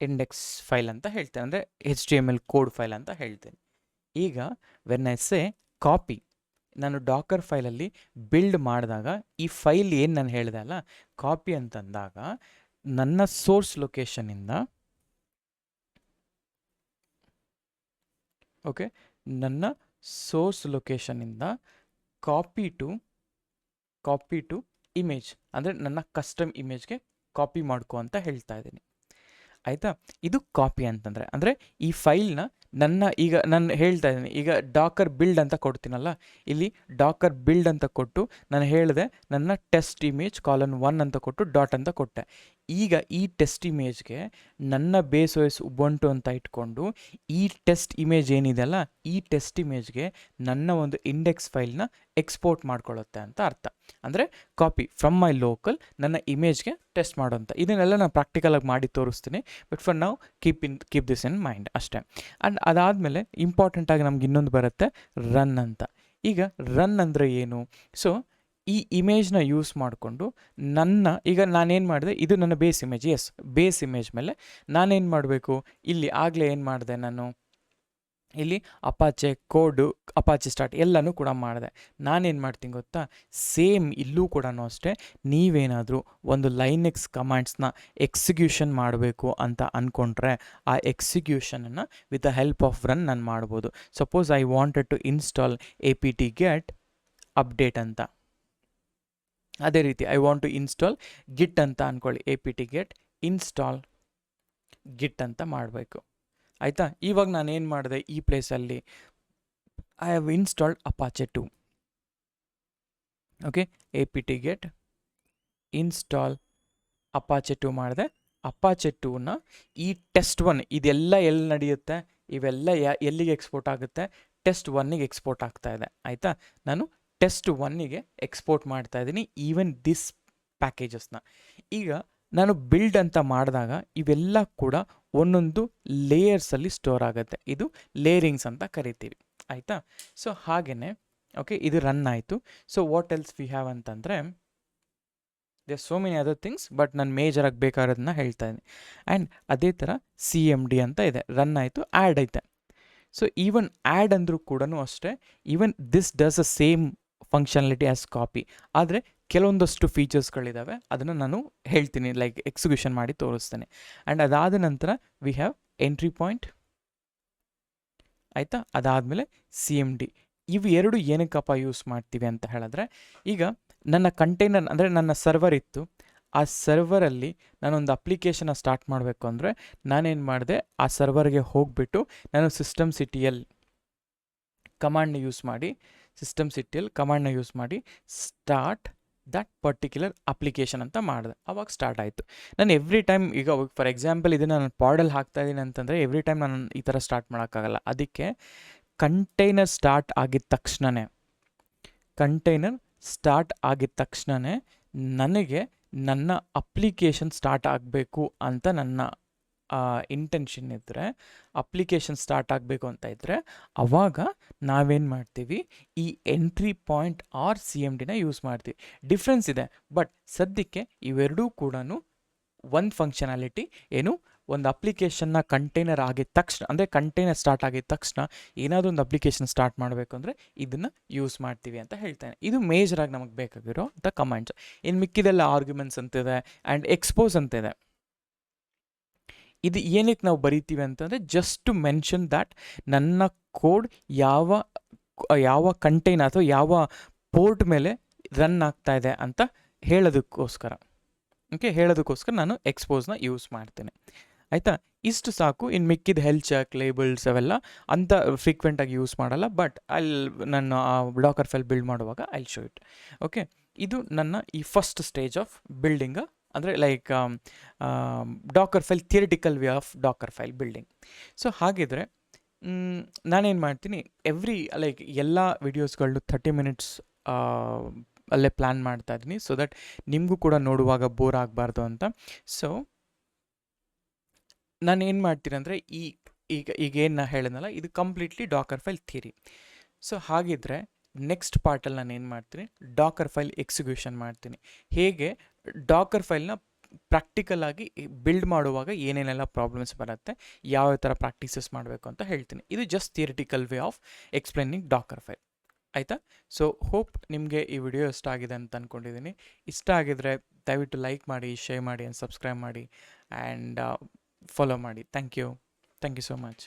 ಇಂಡೆಕ್ಸ್ ಫೈಲ್ ಅಂತ ಹೇಳ್ತೇನೆ, ಅಂದರೆ HTML ಕೋಡ್ ಫೈಲ್ ಅಂತ ಹೇಳ್ತೇನೆ. ಈಗ ವೆನ್ ಐ ಸೇ ಕಾಪಿ, ನಾನು ಡಾಕರ್ ಫೈಲಲ್ಲಿ ಬಿಲ್ಡ್ ಮಾಡಿದಾಗ ಈ ಫೈಲ್ ಏನು ನಾನು ಹೇಳಿದೆ ಅಲ್ಲ, ಕಾಪಿ ಅಂತಂದಾಗ ನನ್ನ ಸೋರ್ಸ್ ಲೊಕೇಶನಿಂದ ಓಕೆ, ನನ್ನ ಸೋರ್ಸ್ ಲೊಕೇಶನಿಂದ ಕಾಪಿ ಟು ಇಮೇಜ್, ಅಂದರೆ ನನ್ನ ಕಸ್ಟಮ್ ಇಮೇಜ್ಗೆ ಕಾಪಿ ಮಾಡ್ಕೊ ಅಂತ ಹೇಳ್ತಾ ಇದ್ದೀನಿ. ಆಯಿತಾ? ಇದು ಕಾಪಿ ಅಂತಂದರೆ ಅಂದರೆ ಈ ಫೈಲ್ನ ಈಗ ನಾನು ಹೇಳ್ತಾ ಇದ್ದೀನಿ, ಈಗ ಡಾಕರ್ ಬಿಲ್ಡ್ ಅಂತ ಕೊಡ್ತೀನಲ್ಲ, ಇಲ್ಲಿ ಡಾಕರ್ ಬಿಲ್ಡ್ ಅಂತ ಕೊಟ್ಟು ನಾನು ಹೇಳಿದೆ ನನ್ನ ಟೆಸ್ಟ್ ಇಮೇಜ್ :1 ಅಂತ ಕೊಟ್ಟು ಡಾಟ್ ಅಂತ ಕೊಟ್ಟೆ. ಈಗ ಈ ಟೆಸ್ಟ್ ಇಮೇಜ್ಗೆ ನನ್ನ ಬೇಸ್ OS ಉಬುಂಟು ಅಂತ ಇಟ್ಕೊಂಡು ಈ ಟೆಸ್ಟ್ ಇಮೇಜ್ ಏನಿದೆ ಅಲ್ಲ, ಈ ಟೆಸ್ಟ್ ಇಮೇಜ್ಗೆ ನನ್ನ ಒಂದು ಇಂಡೆಕ್ಸ್ ಫೈಲ್ನ ಎಕ್ಸ್ಪೋರ್ಟ್ ಮಾಡ್ಕೊಳ್ಳುತ್ತೆ ಅಂತ ಅರ್ಥ. ಅಂದರೆ ಕಾಪಿ ಫ್ರಮ್ ಮೈ ಲೋಕಲ್ ನನ್ನ ಇಮೇಜ್ಗೆ ಟೆಸ್ಟ್ ಮಾಡೋಂಥ. ಇದನ್ನೆಲ್ಲ ನಾನು ಪ್ರಾಕ್ಟಿಕಲಾಗಿ ಮಾಡಿ ತೋರಿಸ್ತೀನಿ, ಬಟ್ ಫಾರ್ ನಾವು ಕೀಪ್ ದಿಸ್ ಇನ್ ಮೈಂಡ್ ಅಷ್ಟೇ. ಆ್ಯಂಡ್ ಅದಾದಮೇಲೆ ಇಂಪಾರ್ಟೆಂಟಾಗಿ ನಮ್ಗೆ ಇನ್ನೊಂದು ಬರುತ್ತೆ, ರನ್ ಅಂತ. ಈಗ ರನ್ ಅಂದರೆ ಏನು? ಸೊ ಈ ಇಮೇಜ್ನ ಯೂಸ್ ಮಾಡಿಕೊಂಡು ಈಗ ನಾನೇನು ಮಾಡಿದೆ, ಇದು ನನ್ನ base image. Yes, base image ಮೇಲೆ ನಾನೇನು ಮಾಡಬೇಕು, ಇಲ್ಲಿ ಆಗಲೇ ಏನು ಮಾಡಿದೆ ನಾನು, ಇಲ್ಲಿ ಅಪಾಚೆ ಕೋಡು, ಅಪಾಚೆ ಸ್ಟಾರ್ಟ್ ಎಲ್ಲನೂ ಕೂಡ ಮಾಡಿದೆ. ನಾನೇನು ಮಾಡ್ತೀನಿ ಗೊತ್ತಾ, ಸೇಮ್ ಇಲ್ಲೂ ಕೂಡ ಅಷ್ಟೇ, ನೀವೇನಾದರೂ ಒಂದು ಲೈನೆಕ್ಸ್ ಕಮಾಂಡ್ಸ್ನ ಎಕ್ಸಿಕ್ಯೂಷನ್ ಮಾಡಬೇಕು ಅಂತ ಅಂದ್ಕೊಂಡ್ರೆ ಆ ಎಕ್ಸಿಕ್ಯೂಷನನ್ನು with the help of run ನಾನು ಮಾಡ್ಬೋದು. Suppose I wanted to install apt get update ಅಂತ, ಅದೇ ರೀತಿ I want to install git ಅಂತ ಅಂದ್ಕೊಳ್ಳಿ, apt get ಇನ್ಸ್ಟಾಲ್ ಗಿಟ್ ಅಂತ ಮಾಡಬೇಕು. ಆಯಿತಾ? ಇವಾಗ ನಾನು ಏನು ಮಾಡಿದೆ, ಈ ಪ್ಲೇಸಲ್ಲಿ I have installed Apache 2. Okay, apt get install Apache 2 ಮಾಡಿದೆ. ಅಪಾಚೆ 2ನ ಈ ಟೆಸ್ಟ್ 1 ಇದೆಲ್ಲ ಎಲ್ಲಿ ನಡೆಯುತ್ತೆ, ಇವೆಲ್ಲ ಎಲ್ಲಿಗೆ ಎಕ್ಸ್ಪೋರ್ಟ್ ಆಗುತ್ತೆ, ಟೆಸ್ಟ್ 1ಗೆ ಎಕ್ಸ್ಪೋರ್ಟ್ ಆಗ್ತಾ ಇದೆ. ಆಯಿತಾ? ನಾನು ಟೆಸ್ಟ್ 1ಗೆ ಎಕ್ಸ್ಪೋರ್ಟ್ ಮಾಡ್ತಾ ಇದ್ದೀನಿ ಈವನ್ ದಿಸ್ ಪ್ಯಾಕೇಜಸ್ನ. ಈಗ ನಾನು ಬಿಲ್ಡ್ ಅಂತ ಮಾಡಿದಾಗ ಇವೆಲ್ಲ ಕೂಡ ಒಂದೊಂದು ಲೇಯರ್ಸಲ್ಲಿ ಸ್ಟೋರ್ ಆಗುತ್ತೆ. ಇದು ಲೇಯರಿಂಗ್ಸ್ ಅಂತ ಕರಿತೀವಿ. ಆಯಿತಾ? ಸೊ ಹಾಗೆಯೇ ಓಕೆ, ಇದು ರನ್ ಆಯಿತು. So what else we have ಅಂತಂದರೆ, there so many other things, but ನಾನು ಮೇಜರಾಗಿ ಬೇಕಾಗಿರೋದನ್ನ ಹೇಳ್ತಾ ಇದ್ದೀನಿ. ಆ್ಯಂಡ್ ಅದೇ ಥರ CMD ಅಂತ ಇದೆ, ರನ್ ಆಯಿತು, ಆ್ಯಡ್ ಐತೆ. ಸೊ ಈವನ್ ಆ್ಯಡ್ ಅಂದರೂ ಕೂಡ ಅಷ್ಟೇ, even this does a same functionality as copy, ಆದರೆ ಕೆಲವೊಂದಷ್ಟು ಫೀಚರ್ಸ್ಗಳಿದ್ದಾವೆ, ಅದನ್ನು ನಾನು ಹೇಳ್ತೀನಿ, ಲೈಕ್ ಎಕ್ಸಿಕ್ಯೂಷನ್ ಮಾಡಿ ತೋರಿಸ್ತೇನೆ. ಆ್ಯಂಡ್ ಅದಾದ ನಂತರ ವಿ ಹ್ಯಾವ್ ಎಂಟ್ರಿ ಪಾಯಿಂಟ್. ಆಯಿತಾ? ಅದಾದಮೇಲೆ CMD. ಇವು ಎರಡು ಏನಕ್ಕಪ್ಪ ಯೂಸ್ ಮಾಡ್ತೀವಿ ಅಂತ ಹೇಳಿದ್ರೆ, ಈಗ ನನ್ನ ಕಂಟೈನರ್ ಅಂದರೆ ನನ್ನ ಸರ್ವರ್ ಇತ್ತು, ಆ ಸರ್ವರಲ್ಲಿ ನಾನೊಂದು ಅಪ್ಲಿಕೇಶನ್ನ ಸ್ಟಾರ್ಟ್ ಮಾಡಬೇಕು ಅಂದರೆ ನಾನೇನು ಮಾಡಿದೆ, ಆ ಸರ್ವರ್ಗೆ ಹೋಗಿಬಿಟ್ಟು ನಾನು systemctl ಕಮಾಂಡ್ನ ಯೂಸ್ ಮಾಡಿ ಸ್ಟಾರ್ಟ್ ದಟ್ ಪರ್ಟಿಕ್ಯುಲರ್ ಅಪ್ಲಿಕೇಶನ್ ಅಂತ ಮಾಡಿದೆ. ಅವಾಗ ಸ್ಟಾರ್ಟ್ ಆಯಿತು. ನಾನು ಎವ್ರಿ ಟೈಮ್, ಈಗ ಫಾರ್ ಎಕ್ಸಾಂಪಲ್ ಇದನ್ನು ನಾನು ಪಾಡಲ್ಲಿ ಹಾಕ್ತಾ ಇದ್ದೀನಿ ಅಂತಂದರೆ ಎವ್ರಿ ಟೈಮ್ ನಾನು ಈ ಥರ ಸ್ಟಾರ್ಟ್ ಮಾಡೋಕ್ಕಾಗಲ್ಲ. ಅದಕ್ಕೆ ಕಂಟೈನರ್ ಸ್ಟಾರ್ಟ್ ಆಗಿದ ತಕ್ಷಣವೇ ನನಗೆ ನನ್ನ ಅಪ್ಲಿಕೇಶನ್ ಸ್ಟಾರ್ಟ್ ಆಗಬೇಕು ಅಂತ ನನ್ನ ಇಂಟೆನ್ಷನ್ ಇದ್ದರೆ, ಅಪ್ಲಿಕೇಶನ್ ಸ್ಟಾರ್ಟ್ ಆಗಬೇಕು ಅಂತ ಇದ್ದರೆ, ಆವಾಗ ನಾವೇನು ಮಾಡ್ತೀವಿ, ಈ ಎಂಟ್ರಿ ಪಾಯಿಂಟ್ ಆರ್ CMDನ ಯೂಸ್ ಮಾಡ್ತೀವಿ. ಡಿಫ್ರೆನ್ಸ್ ಇದೆ, ಬಟ್ ಸದ್ಯಕ್ಕೆ ಇವೆರಡೂ ಕೂಡ ಒಂದು ಫಂಕ್ಷನಾಲಿಟಿ. ಏನು, ಒಂದು ಅಪ್ಲಿಕೇಶನ್ನ ಕಂಟೈನರ್ ಆಗಿದ ತಕ್ಷಣ, ಅಂದರೆ ಕಂಟೈನರ್ ಸ್ಟಾರ್ಟ್ ಆಗಿದ ತಕ್ಷಣ ಏನಾದರೂ ಒಂದು ಅಪ್ಲಿಕೇಶನ್ ಸ್ಟಾರ್ಟ್ ಮಾಡಬೇಕು ಅಂದರೆ ಇದನ್ನು ಯೂಸ್ ಮಾಡ್ತೀವಿ ಅಂತ ಹೇಳ್ತೇನೆ. ಇದು ಮೇಜರಾಗಿ ನಮಗೆ ಬೇಕಾಗಿರೋ ದ ಕಮಾಂಡ್ಸ್. ಇನ್ನು ಮಿಕ್ಕಿದೆಲ್ಲ ಆರ್ಗ್ಯುಮೆಂಟ್ಸ್ ಅಂತಿದೆ ಆ್ಯಂಡ್ ಎಕ್ಸ್ಪೋಸ್ ಅಂತಿದೆ. ಇದು ಏನಕ್ಕೆ ನಾವು ಬರಿತೀವಿ ಅಂತಂದರೆ, ಜಸ್ಟ್ ಟು ಮೆನ್ಷನ್ ದ್ಯಾಟ್ ನನ್ನ ಕೋಡ್ ಯಾವ ಕಂಟೈನರ್ ಅಥವಾ ಯಾವ ಪೋರ್ಟ್ ಮೇಲೆ ರನ್ ಆಗ್ತಾ ಇದೆ ಅಂತ ಹೇಳೋದಕ್ಕೋಸ್ಕರ ನಾನು ಎಕ್ಸ್ಪೋಸ್ನ ಯೂಸ್ ಮಾಡ್ತೇನೆ. ಆಯಿತಾ? ಇಷ್ಟು ಸಾಕು. ಇನ್ನು ಮಿಕ್ಕಿದ ಹೆಲ್ತ್ ಚೆಕ್, ಲೇಬಲ್ಸ್ ಅವೆಲ್ಲ ಅಂಥ ಫ್ರೀಕ್ವೆಂಟಾಗಿ ಯೂಸ್ ಮಾಡಲ್ಲ, ಬಟ್ ನಾನು ಆ ಡಾಕರ್ ಫೈಲ್ ಬಿಲ್ಡ್ ಮಾಡುವಾಗ ಐ ಶೋ ಇಟ್. ಓಕೆ, ಇದು ನನ್ನ ಈ ಫಸ್ಟ್ ಸ್ಟೇಜ್ ಆಫ್ ಬಿಲ್ಡಿಂಗ್, ಅಂದರೆ like Dakar file theoretical way of docker file building. So ಹಾಗಿದ್ರೆ ನಾನೇನು ಮಾಡ್ತೀನಿ, ಲೈಕ್ ಎಲ್ಲ ವಿಡಿಯೋಸ್ಗಳನ್ನೂ 30 ಮಿನಿಟ್ಸ್ ಅಲ್ಲೇ ಪ್ಲ್ಯಾನ್ ಮಾಡ್ತಾ ಇದ್ದೀನಿ, ಸೊ ದಟ್ ನಿಮಗೂ ಕೂಡ ನೋಡುವಾಗ ಬೋರ್ ಆಗಬಾರ್ದು ಅಂತ. ಸೊ ನಾನೇನು ಮಾಡ್ತೀನಿ ಅಂದರೆ ಈಗ ಏನು ನಾ ಹೇಳಿದ್ನಲ್ಲ, ಇದು completely Dakar file theory. So ಹಾಗಿದ್ರೆ ನೆಕ್ಸ್ಟ್ ಪಾರ್ಟಲ್ಲಿ ನಾನು ಏನು ಮಾಡ್ತೀನಿ, ಡಾಕರ್ ಫೈಲ್ ಎಕ್ಸಿಕ್ಯೂಷನ್ ಮಾಡ್ತೀನಿ. ಹೇಗೆ ಡಾಕರ್ ಫೈಲ್ನ ಪ್ರಾಕ್ಟಿಕಲ್ ಆಗಿ ಬಿಲ್ಡ್ ಮಾಡುವಾಗ ಏನೇನೆಲ್ಲ ಪ್ರಾಬ್ಲಮ್ಸ್ ಬರುತ್ತೆ, ಯಾವ ಥರ ಪ್ರಾಕ್ಟೀಸಸ್ ಮಾಡಬೇಕು ಅಂತ ಹೇಳ್ತೀನಿ. ಇದು just theoretical way of explaining Dakar file, ಆಯಿತಾ? ಸೊ ಹೋಪ್ ನಿಮಗೆ ಈ ವಿಡಿಯೋ ಇಷ್ಟ ಆಗಿದೆ ಅಂತ ಅಂದ್ಕೊಂಡಿದ್ದೀನಿ. ಇಷ್ಟ ಆಗಿದರೆ ದಯವಿಟ್ಟು ಲೈಕ್ ಮಾಡಿ, ಶೇರ್ ಮಾಡಿ ಆ್ಯಂಡ್ ಸಬ್ಸ್ಕ್ರೈಬ್ ಮಾಡಿ ಆ್ಯಂಡ್ ಫಾಲೋ ಮಾಡಿ. Thank you so much.